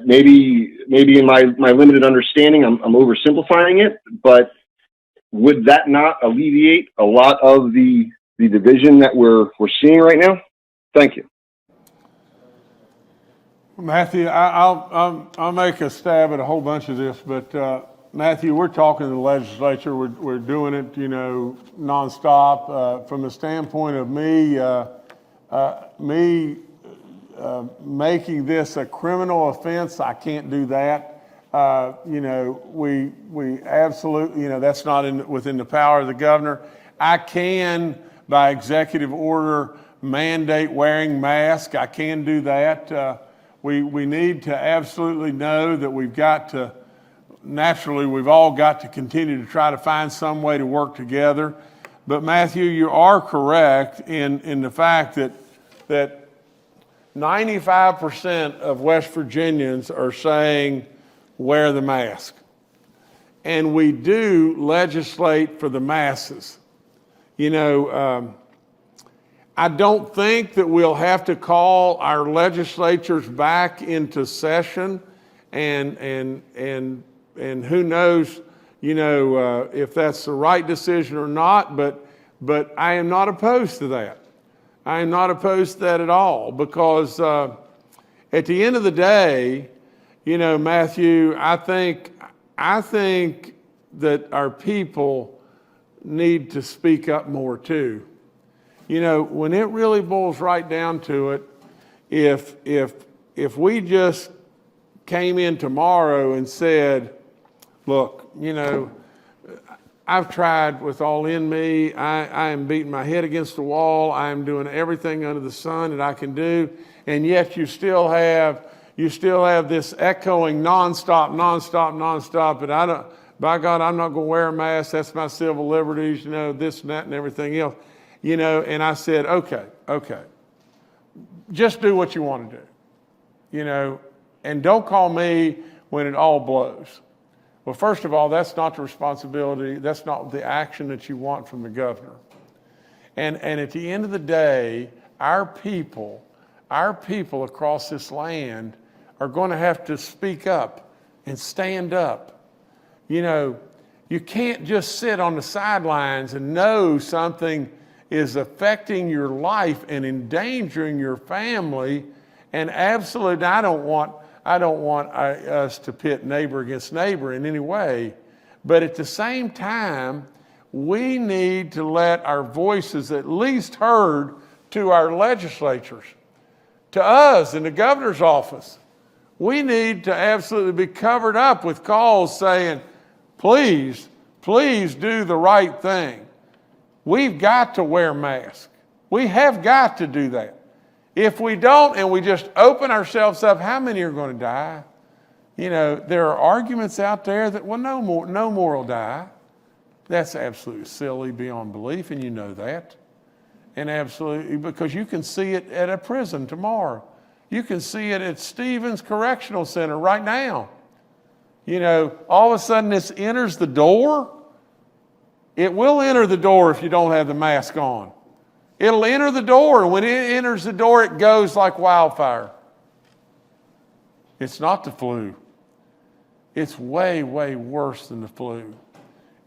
Maybe in my limited understanding, I'm oversimplifying it, but would that not alleviate a lot of the division that we're seeing right now? Thank you. Matthew, I'll make a stab at a whole bunch of this, but Matthew, we're talking to the legislature. We're doing it, nonstop. From the standpoint of me making this a criminal offense, I can't do that. We absolutely, that's not within the power of the governor. I can, by executive order, mandate wearing masks. I can do that. We need to absolutely know that we've all got to continue to try to find some way to work together. But Matthew, you are correct in the fact that 95% of West Virginians are saying wear the mask. And we do legislate for the masses. I don't think that we'll have to call our legislatures back into session and who knows, if that's the right decision or not, but I am not opposed to that. I am not opposed to that at all, because at the end of the day, Matthew, I think that our people need to speak up more too. When it really boils right down to it, if we just came in tomorrow and said, look, I've tried with all in me. I am beating my head against the wall. I am doing everything under the sun that I can do. And yet you still have this echoing nonstop. But by God, I'm not going to wear a mask. That's my civil liberties, this and that and everything else. And I said, okay, just do what you want to do, and don't call me when it all blows. Well, first of all, that's not the responsibility. That's not the action that you want from the governor. And at the end of the day, our people our people across this land are going to have to speak up and stand up. You know, you can't just sit on the sidelines and know something is affecting your life and endangering your family. And absolutely, I don't want us to pit neighbor against neighbor in any way. But at the same time, we need to let our voices at least heard to our legislatures, to us in the governor's office. We need to absolutely be covered up with calls saying, please, please do the right thing. We've got to wear masks. We have got to do that. If we don't and we just open ourselves up, how many are going to die? You know, there are arguments out there that, well, no more will die. That's absolutely silly beyond belief, and you know that. And absolutely, because you can see it at a prison tomorrow. You can see it at Stevens Correctional Center right now. You know, all of a sudden this enters the door. It will enter the door if you don't have the mask on. It'll enter the door, and when it enters the door, it goes like wildfire. It's not the flu. It's way, way worse than the flu.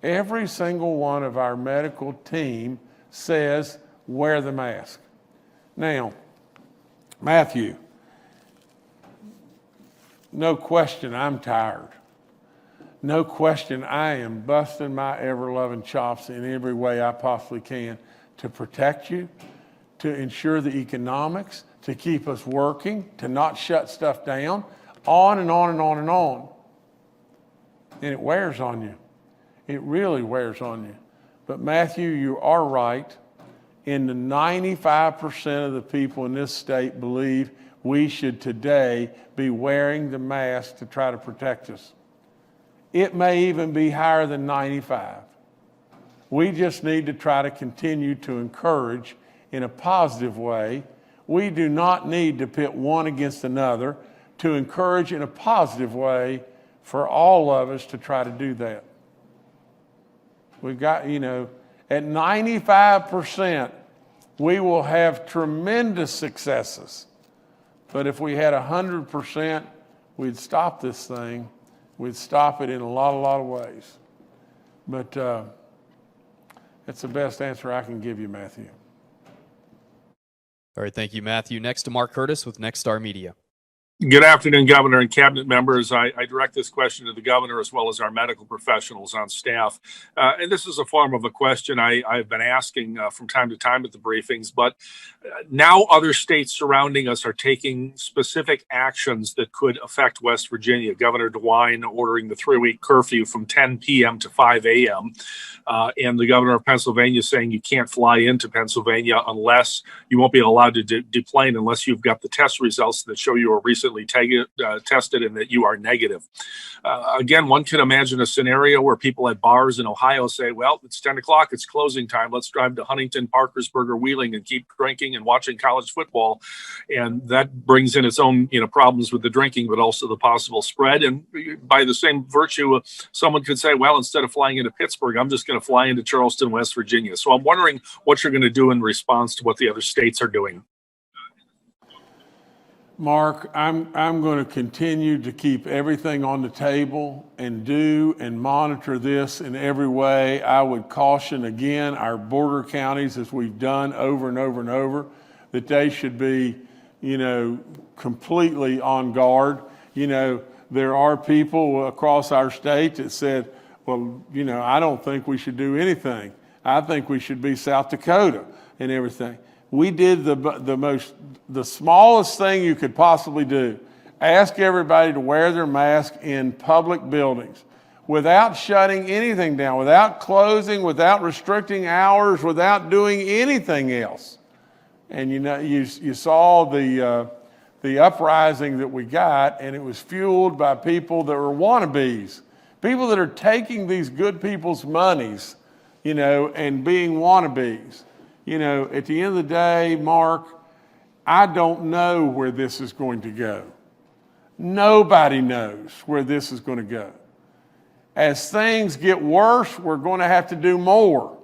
Every single one of our medical team says, wear the mask. Now, Matthew, no question I'm tired. No question I am busting my ever-loving chops in every way I possibly can to protect you, to ensure the economics, to keep us working, to not shut stuff down, on and on and on and on. And it wears on you. It really wears on you. But Matthew, you are right. In the 95% of the people in this state believe we should today be wearing the mask to try to protect us. It may even be higher than 95. We just need to try to continue to encourage in a positive way. We do not need to pit one against another, to encourage in a positive way for all of us to try to do that. We've got, you know, at 95%, we will have tremendous successes. But if we had 100%, we'd stop this thing. We'd stop it in a lot of ways. But that's the best answer I can give you, Matthew. All right, thank you, Matthew. Next to Mark Curtis with Next Star Media. Good afternoon, Governor and Cabinet members. I direct this question to the Governor as well as our medical professionals on staff. And this is a form of a question I've been asking from time to time at the briefings, but now other states surrounding us are taking specific actions that could affect West Virginia. Governor DeWine ordering the 3-week curfew from 10 p.m. to 5 a.m. And the governor of Pennsylvania saying you can't fly into Pennsylvania unless you won't be allowed to deplane unless you've got the test results that show you were recently tested and that you are negative. Again, one can imagine a scenario where people at bars in Ohio say, well, it's 10 o'clock, it's closing time. Let's drive to Huntington, Parkersburg, or Wheeling and keep drinking and watching college football. And that brings in its own, problems with the drinking, but also the possible spread. And by the same virtue, someone could say, well, instead of flying into Pittsburgh, I'm just going to fly into Charleston, West Virginia. So I'm wondering what you're going to do in response to what the other states are doing. Mark, I'm going to continue to keep everything on the table and do and monitor this in every way. I would caution again our border counties, as we've done over and over and over, that they should be, completely on guard. There are people across our state that said, well, I don't think we should do anything. I think we should be South Dakota and everything. We did the smallest thing you could possibly do. Ask everybody to wear their mask in public buildings without shutting anything down, without closing, without restricting hours, without doing anything else. And you saw the uprising that we got, and it was fueled by people that were wannabes, people that are taking these good people's monies, and being wannabes. At the end of the day, Mark, I don't know where this is going to go. Nobody knows where this is going to go. As things get worse, we're going to have to do more.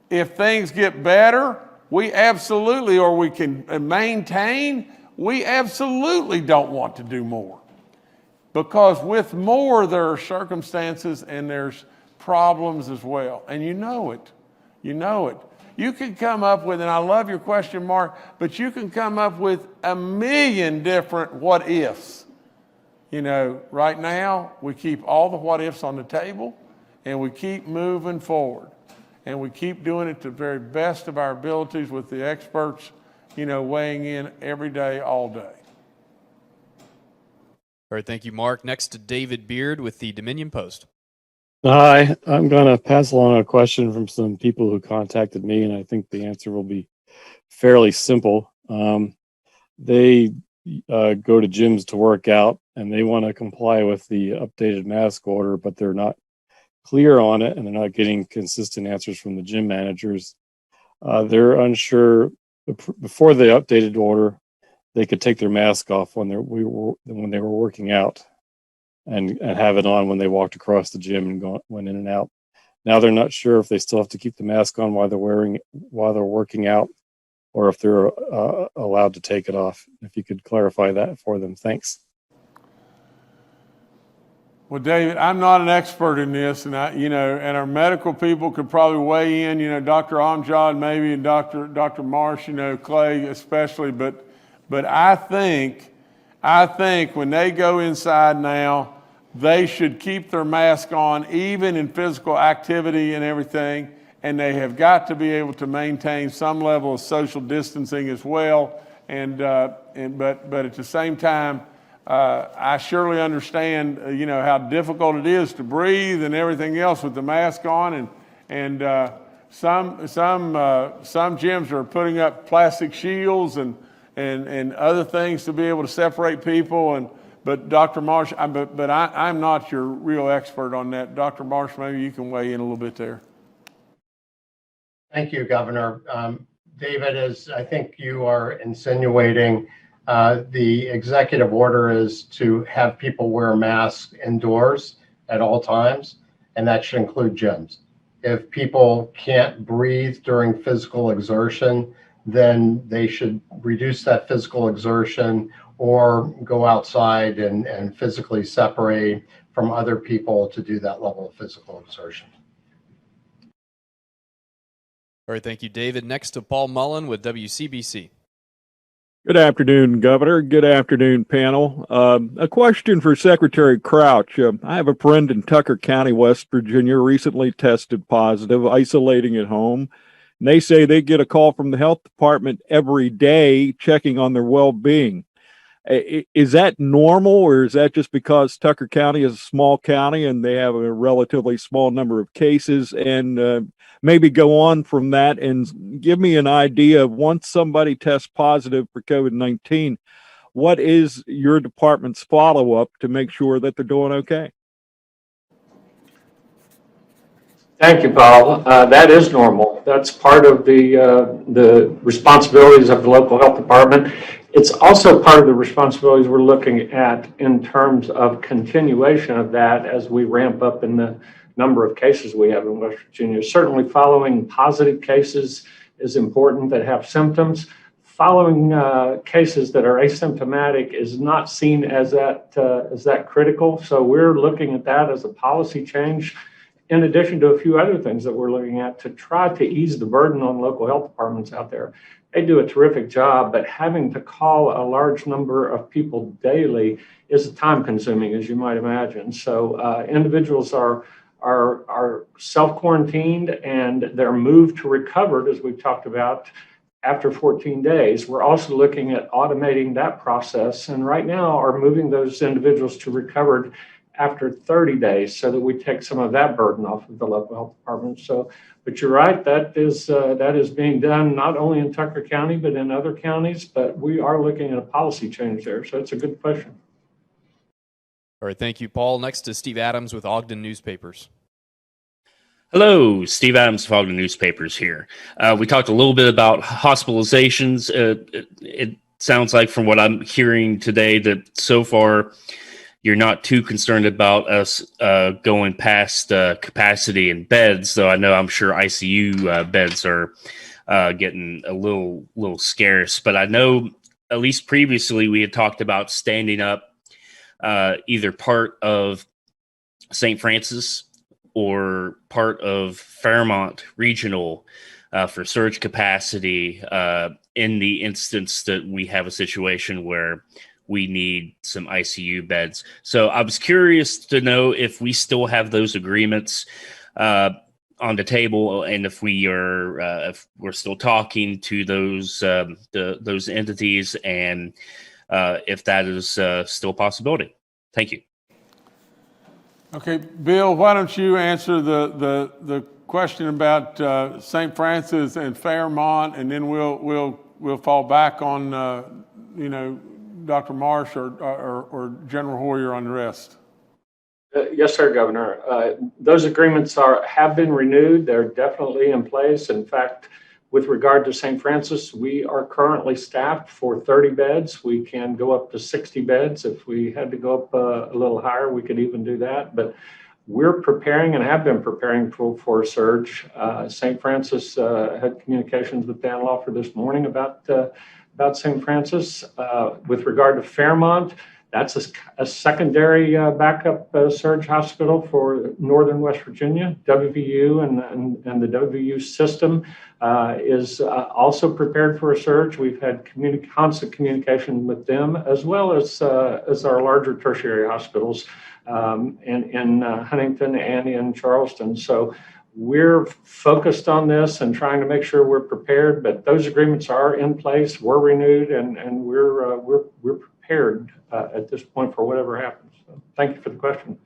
If things get better, we absolutely, or we can maintain, We absolutely don't want to do more, because with more, there are circumstances and there's problems as well. And you know it. You know it. You can come up with, and I love your question, Mark, but you can come up with a million different what ifs. You know, right now, we keep all the what ifs on the table, and we keep moving forward. And we keep doing it to the very best of our abilities with the experts, you know, weighing in every day, all day. All right, thank you, Mark. Next to David Beard with the Dominion Post. Hi, I'm going to pass along a question from some people who contacted me, and I think the answer will be fairly simple. They go to gyms to work out, and they want to comply with the updated mask order, but they're not clear on it, and they're not getting consistent answers from the gym managers. They're unsure. Before the updated order, they could take their mask off when they were working out, and have it on when they walked across the gym and went in and out. Now they're not sure if they still have to keep the mask on while they're working out, or if they're allowed to take it off. If you could clarify that for them, thanks. Well, David, I'm not an expert in this, and and our medical people could probably weigh in. You know, Dr. Amjad maybe, and Dr. Marsh, Clay especially. But I think when they go inside now, they should keep their mask on, even in physical activity and everything. And they have got to be able to maintain some level of social distancing as well. But at the same time, I surely understand, how difficult it is to breathe and everything else with the mask on. And some gyms are putting up plastic shields and other things to be able to separate people. But Dr. Marsh, I'm not your real expert on that. Dr. Marsh, maybe you can weigh in a little bit there. Thank you, Governor. David, as I think you are insinuating, the executive order is to have people wear masks indoors at all times, and that should include gyms. If people can't breathe during physical exertion, then they should reduce that physical exertion or go outside and physically separate from other people to do that level of physical exertion. All right, thank you, David. Next to Paul Mullen with WCBC. Good afternoon, Governor. Good afternoon, panel. A question for Secretary Crouch. I have a friend in Tucker County, West Virginia, recently tested positive, isolating at home. And they say they get a call from the health department every day checking on their well-being. Is that normal, or is that just because Tucker County is a small county and they have a relatively small number of cases? And maybe go on from that and give me an idea of, once somebody tests positive for COVID-19, what is your department's follow-up to make sure that they're doing okay? Thank you, Paul. That is normal. That's part of the responsibilities of the local health department. It's also part of the responsibilities we're looking at in terms of continuation of that as we ramp up in the number of cases we have in West Virginia. Certainly following positive cases is important that have symptoms. Following cases that are asymptomatic is not seen as that critical. So we're looking at that as a policy change, in addition to a few other things that we're looking at to try to ease the burden on local health departments out there. They do a terrific job, but having to call a large number of people daily is time consuming, as you might imagine. So individuals are self-quarantined and they're moved to recovered, as we've talked about, after 14 days. We're also looking at automating that process, and right now are moving those individuals to recovered after 30 days so that we take some of that burden off of the local health department. So, but you're right, that is being done not only in Tucker County, but in other counties, but we are looking at a policy change there. So it's a good question. All right, thank you, Paul. Next to Steve Adams with Ogden Newspapers. Hello, Steve Adams of Ogden Newspapers here. We talked a little bit about hospitalizations. It sounds like, from what I'm hearing today, that so far you're not too concerned about us going past capacity in beds, though I'm sure ICU beds are getting a little scarce. But I know at least previously, we had talked about standing up either part of St. Francis or part of Fairmont Regional for surge capacity in the instance that we have a situation where we need some ICU beds. So I was curious to know if we still have those agreements on the table, and if we're still talking to those entities, and if that is still a possibility. Thank you. Okay, Bill, why don't you answer the question about St. Francis and Fairmont, and then we'll fall back on Dr. Marsh or General Hoyer on the rest. Yes, sir, Governor. Those agreements have been renewed. They're definitely in place. In fact, with regard to St. Francis, we are currently staffed for 30 beds. We can go up to 60 beds. If we had to go up a little higher, we could even do that. But we're preparing and have been preparing for a surge. St. Francis had communications with Dan Lawford this morning about St. Francis. With regard to Fairmont, that's a secondary backup surge hospital for Northern West Virginia. WVU and the WVU system is also prepared for a surge. We've had constant communication with them, as well as our larger tertiary hospitals in Huntington and in Charleston. So we're focused on this and trying to make sure we're prepared, but those agreements are in place, we're renewed, and we're prepared at this point for whatever happens. So thank you for the question.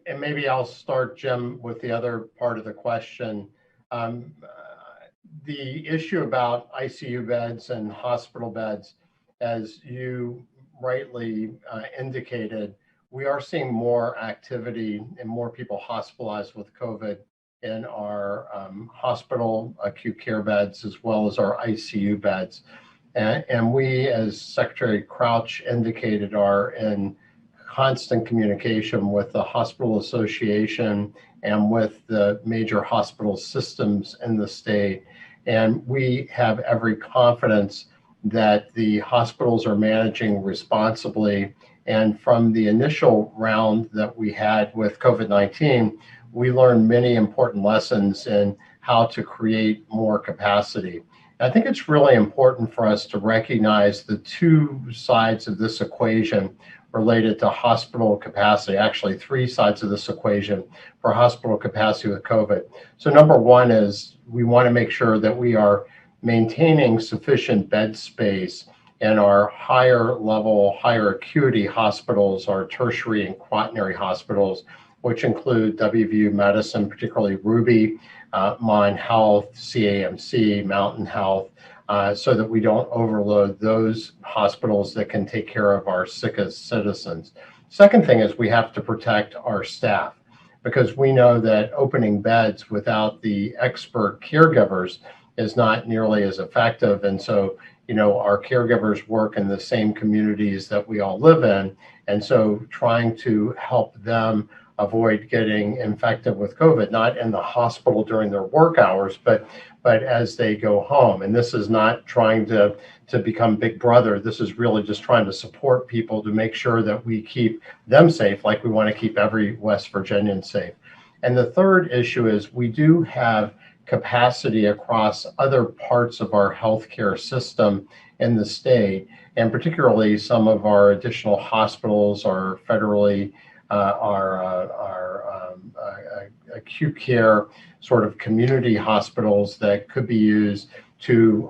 And maybe I'll start, Jim, with the other part of the question. The issue about ICU beds and hospital beds, as you rightly indicated, we are seeing more activity and more people hospitalized with COVID in our hospital acute care beds, as well as our ICU beds. And we, as Secretary Crouch indicated, are in constant communication with the Hospital Association and with the major hospital systems in the state. And we have every confidence that the hospitals are managing responsibly. And from the initial round that we had with COVID-19, we learned many important lessons in how to create more capacity. I think it's really important for us to recognize the two sides of this equation related to hospital capacity, actually three sides of this equation for hospital capacity with COVID. So number one is we want to make sure that we are maintaining sufficient bed space in our higher level, higher acuity hospitals, our tertiary and quaternary hospitals, which include WVU Medicine, particularly Ruby, Mon Health, CAMC, Mountain Health, so that we don't overload those hospitals that can take care of our sickest citizens. Second thing is we have to protect our staff, because we know that opening beds without the expert caregivers is not nearly as effective. And so, our caregivers work in the same communities that we all live in. And so trying to help them avoid getting infected with COVID, not in the hospital during their work hours, but as they go home. And this is not trying to become Big Brother. This is really just trying to support people to make sure that we keep them safe, like we want to keep every West Virginian safe. And the third issue is we do have capacity across other parts of our healthcare system in the state, and particularly some of our additional hospitals are federally acute care sort of community hospitals that could be used to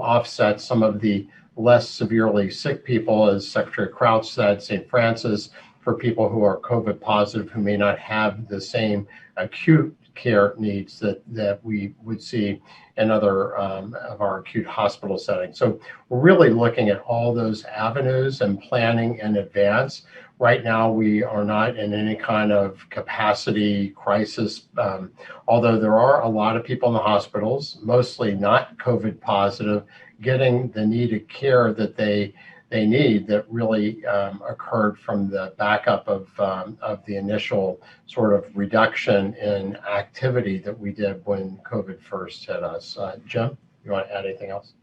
offset some of the less severely sick people, as Secretary Crouch said, St. Francis, for people who are COVID positive who may not have the same acute care needs that we would see in other of our acute hospital settings. So we're really looking at all those avenues and planning in advance. Right now, we are not in any kind of capacity crisis, although there are a lot of people in the hospitals, mostly not COVID positive, getting the needed care that they they need that really occurred from the backup of the initial sort of reduction in activity that we did when COVID first hit us. Jim, you want to add anything else?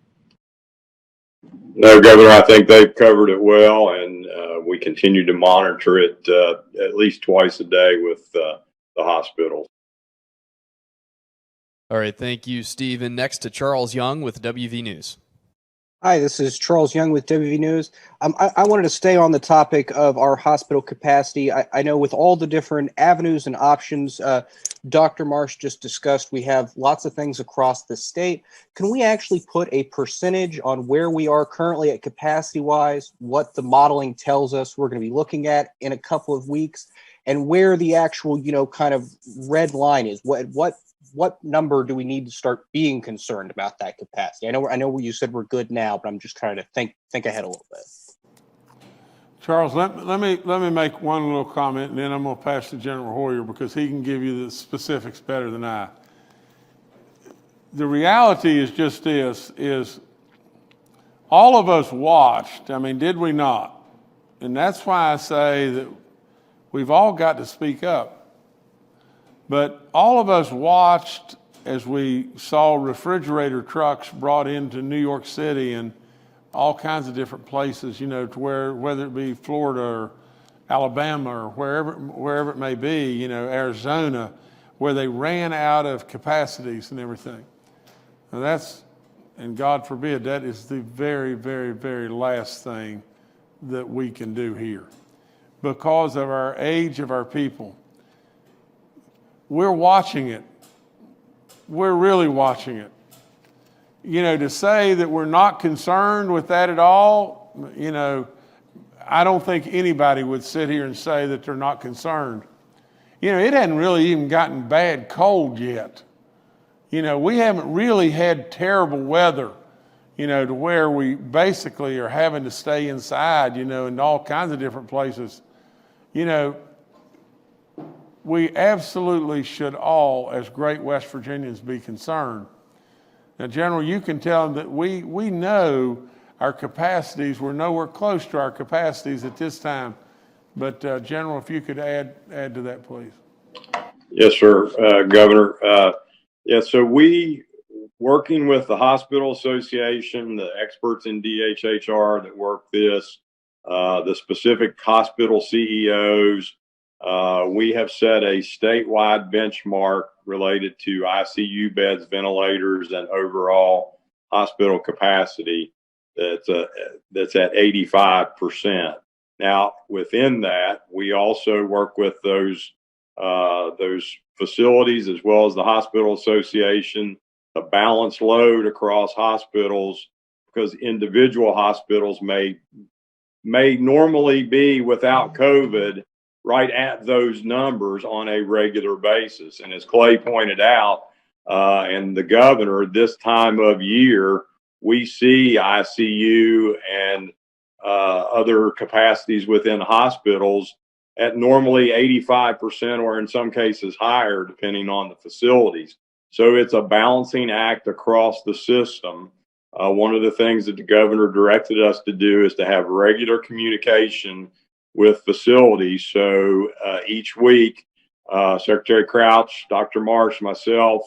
No, Governor, I think they've covered it well, and we continue to monitor it at least twice a day with the hospitals. All right, thank you, Stephen. Next to Charles Young with WV News. Hi, this is Charles Young with WV News. I wanted to stay on the topic of our hospital capacity. I know with all the different avenues and options Dr. Marsh just discussed, we have lots of things across the state. Can we actually put a percentage on where we are currently at capacity-wise, what the modeling tells us we're going to be looking at in a couple of weeks, and where the actual, kind of red line is? What number do we need to start being concerned about that capacity? I know you said we're good now, but I'm just trying to think ahead a little bit. Charles, let me make one little comment, and then I'm going to pass to General Hoyer because he can give you the specifics better than I. The reality is just this, is all of us watched. I mean, did we not? And that's why I say that we've all got to speak up. But all of us watched as we saw refrigerator trucks brought into New York City and all kinds of different places, to where, whether it be Florida or Alabama or wherever it may be, Arizona, where they ran out of capacities and everything. And and God forbid, that is the very, very, very last thing that we can do here. Because of our age of our people, we're watching it. We're really watching it. To say that we're not concerned with that at all, I don't think anybody would sit here and say that they're not concerned. It hadn't really even gotten bad cold yet. We haven't really had terrible weather, to where we basically are having to stay inside, in all kinds of different places. We absolutely should all, as great West Virginians, be concerned. Now, General, you can tell them that we know our capacities. We're nowhere close to our capacities at this time. But, General, if you could add to that, please. Yes, sir, Governor. So we, working with the Hospital Association, the experts in DHHR that work this, the specific hospital CEOs, we have set a statewide benchmark related to ICU beds, ventilators, and overall hospital capacity that's at 85%. Now, within that, we also work with those facilities as well as the Hospital Association, a balanced load across hospitals, because individual hospitals may normally be without COVID right at those numbers on a regular basis. And as Clay pointed out, and the governor, this time of year, we see ICU and other capacities within hospitals at normally 85% or in some cases higher, depending on the facilities. So it's a balancing act across the system. One of the things that the governor directed us to do is to have regular communication with facilities. So each week, Secretary Crouch, Dr. Marsh, myself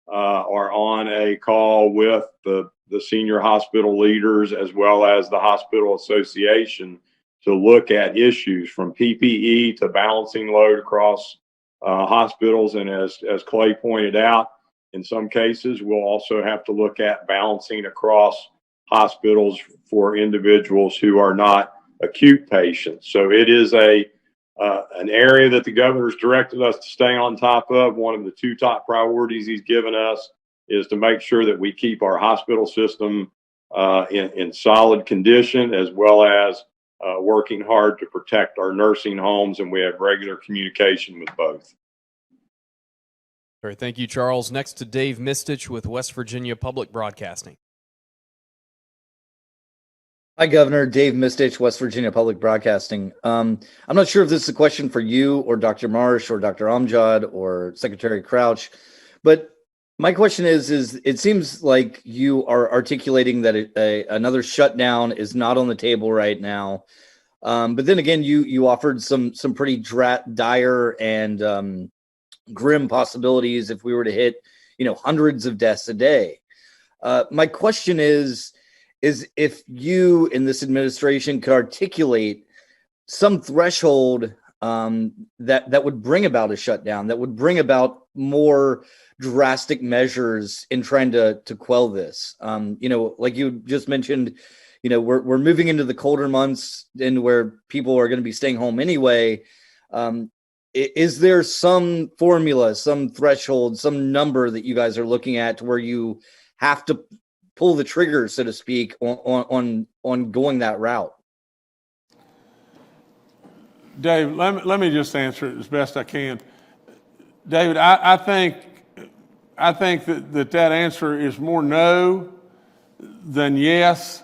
are on a call with the senior hospital leaders as well as the Hospital Association to look at issues from PPE to balancing load across hospitals. And as Clay pointed out, in some cases, we'll also have to look at balancing across hospitals for individuals who are not acute patients. So it is an area that the governor's directed us to stay on top of. One of the two top priorities he's given us is to make sure that we keep our hospital system in solid condition, as well as working hard to protect our nursing homes, and we have regular communication with both. All right, thank you, Charles. Next to Dave Mistich with West Virginia Public Broadcasting. Hi, Governor. Dave Mistich, West Virginia Public Broadcasting. I'm not sure if this is a question for you or Dr. Marsh or Dr. Amjad or Secretary Crouch, but My question is it seems like you are articulating that another shutdown is not on the table right now. But then again, you offered some pretty dire and grim possibilities if we were to hit, hundreds of deaths a day. My question is if you in this administration could articulate some threshold that would bring about a shutdown, that would bring about more drastic measures in trying to quell this. Like you just mentioned, we're moving into the colder months and where people are going to be staying home anyway. Is there some formula, some threshold, some number that you guys are looking at where you have to pull the trigger, so to speak, on going that route? Dave, let me just answer it as best I can. David, I think that answer is more no than yes,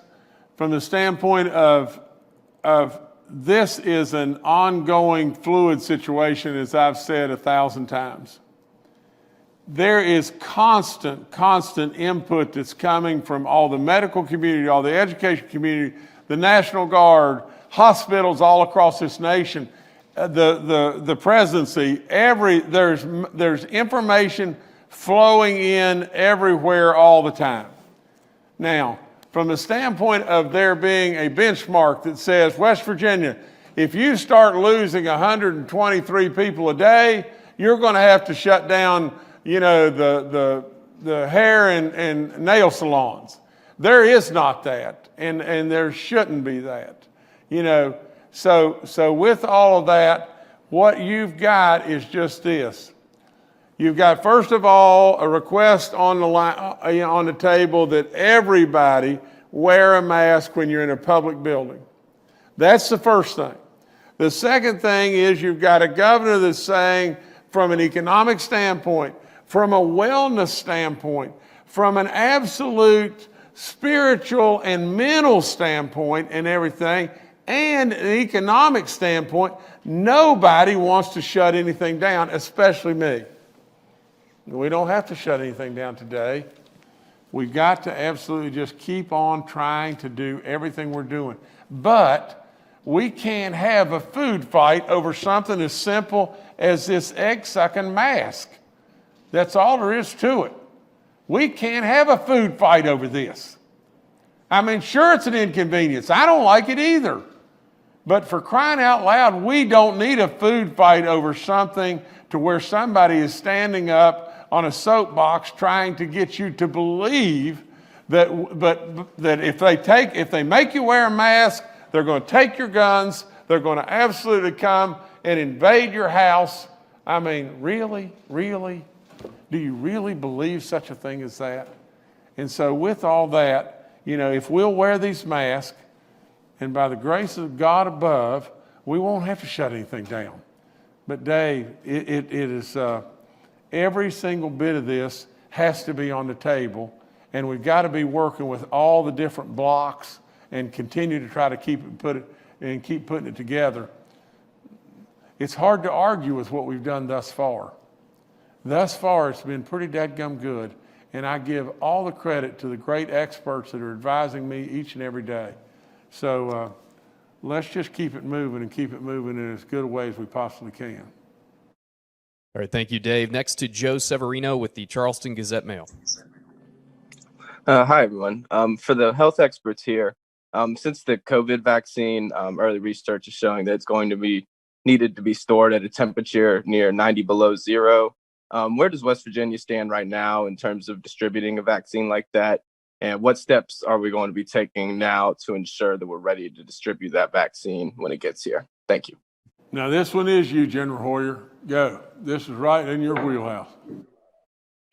from the standpoint of this is an ongoing fluid situation, as I've said 1,000 times. There is constant input that's coming from all the medical community, all the education community, the National Guard, hospitals all across this nation, the presidency. There's information flowing in everywhere all the time. Now, from the standpoint of there being a benchmark that says, West Virginia, if you start losing 123 people a day, you're going to have to shut down, the hair and nail salons. There is not that, and there shouldn't be that. So with all of that, what you've got is just this. You've got, first of all, a request on the table that everybody wear a mask when you're in a public building. That's the first thing. The second thing is you've got a governor that's saying, from an economic standpoint, from a wellness standpoint, from an absolute spiritual and mental standpoint and everything, and an economic standpoint, nobody wants to shut anything down, especially me. We don't have to shut anything down today. We've got to absolutely just keep on trying to do everything we're doing. But we can't have a food fight over something as simple as this egg-sucking mask. That's all there is to it. We can't have a food fight over this. I mean, sure, it's an inconvenience. I don't like it either. But for crying out loud, we don't need a food fight over something to where somebody is standing up on a soapbox trying to get you to believe that if they make you wear a mask, they're going to take your guns, they're going to absolutely come and invade your house. I mean, really? Do you really believe such a thing as that? And so with all that, if we'll wear these masks, and by the grace of God above, we won't have to shut anything down. But Dave, it is every single bit of this has to be on the table, and we've got to be working with all the different blocks and continue to try to keep putting it together. It's hard to argue with what we've done thus far. Thus far, it's been pretty dadgum good, and I give all the credit to the great experts that are advising me each and every day. So let's just keep it moving and keep it moving in as good a way as we possibly can. All right, thank you, Dave. Next to Joe Severino with the Charleston Gazette-Mail. Hi, everyone. For the health experts here, since the COVID vaccine, early research is showing that it's going to be needed to be stored at a temperature near 90 below zero. Where does West Virginia stand right now in terms of distributing a vaccine like that? And what steps are we going to be taking now to ensure that we're ready to distribute that vaccine when it gets here? Thank you. Now, this one is you, General Hoyer. Go. This is right in your wheelhouse.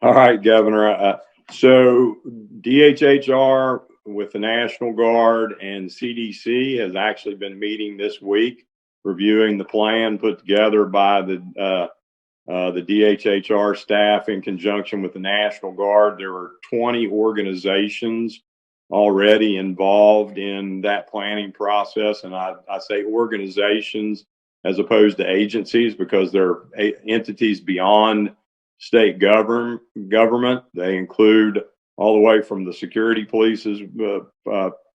All right, Governor. So DHHR with the National Guard and CDC has actually been meeting this week, reviewing the plan put together by the DHHR staff in conjunction with the National Guard. There were 20 organizations already involved in that planning process. And I say organizations as opposed to agencies because they're entities beyond state government. They include all the way from the security police's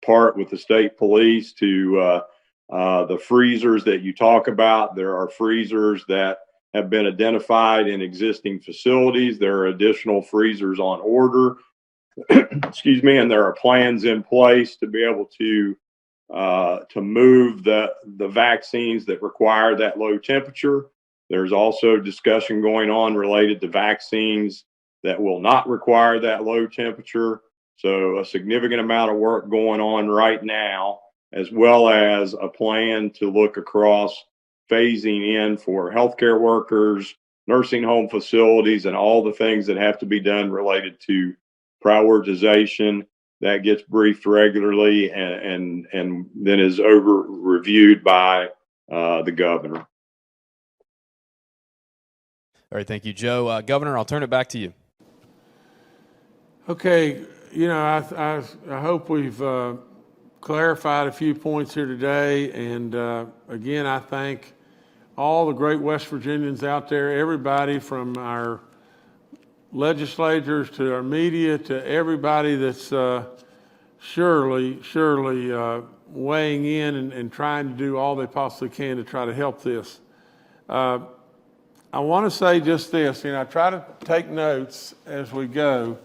part with the state police to the freezers that you talk about. There are freezers that have been identified in existing facilities. There are additional freezers on order. Excuse me, and there are plans in place to be able to move the vaccines that require that low temperature. There's also discussion going on related to vaccines that will not require that low temperature. So a significant amount of work going on right now, as well as a plan to look across phasing in for healthcare workers, nursing home facilities, and all the things that have to be done related to prioritization. That gets briefed regularly and then is over reviewed by the governor. All right, thank you, Joe. Governor, I'll turn it back to you. Okay, I hope we've clarified a few points here today, and again, I thank all the great West Virginians out there, everybody from our legislators to our media to everybody that's surely weighing in and trying to do all they possibly can to try to help this. I want to say just this, I try to take notes as we go.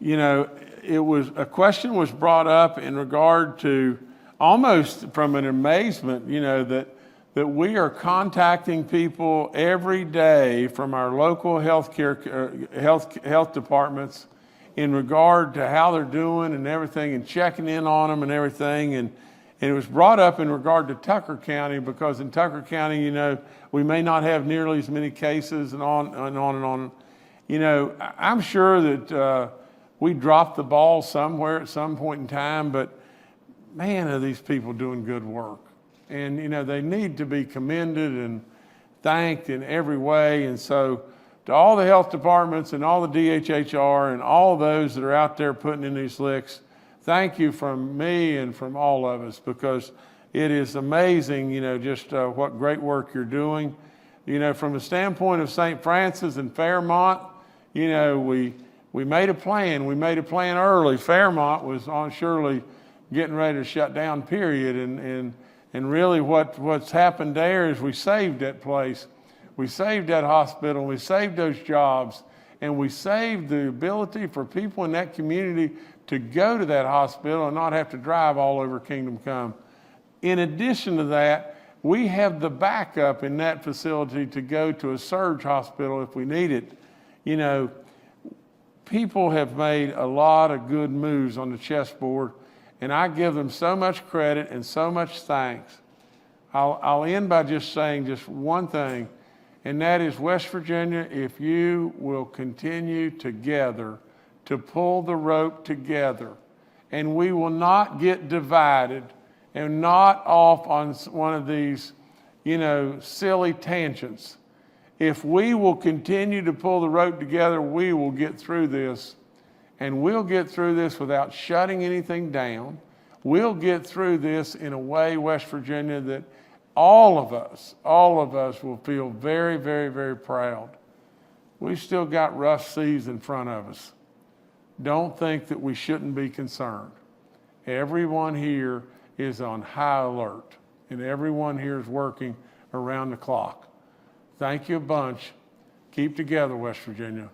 A question was brought up in regard to almost from an amazement, that we are contacting people every day from our local health departments in regard to how they're doing and everything, and checking in on them and everything. And it was brought up in regard to Tucker County, because in Tucker County, we may not have nearly as many cases and on and on. I'm sure that we dropped the ball somewhere at some point in time, but man, are these people doing good work. And, they need to be commended and thanked in every way. And so to all the health departments and all the DHHR and all those that are out there putting in these licks, thank you from me and from all of us, because it is amazing, just what great work you're doing. From the standpoint of St. Francis and Fairmont, we made a plan. We made a plan early. Fairmont was surely getting ready to shut down, period. And really what's happened there is we saved that place. We saved that hospital. We saved those jobs. And we saved the ability for people in that community to go to that hospital and not have to drive all over Kingdom Come. In addition to that, we have the backup in that facility to go to a surge hospital if we need it. People have made a lot of good moves on the chessboard, and I give them so much credit and so much thanks. I'll end by just saying just one thing, and that is, West Virginia, if you will continue together to pull the rope together, and we will not get divided and not off on one of these, silly tangents. If we will continue to pull the rope together, we will get through this. And we'll get through this without shutting anything down. We'll get through this in a way, West Virginia, that all of us will feel very, very, very proud. We've still got rough seas in front of us. Don't think that we shouldn't be concerned. Everyone here is on high alert, and everyone here is working around the clock. Thank you a bunch. Keep together, West Virginia.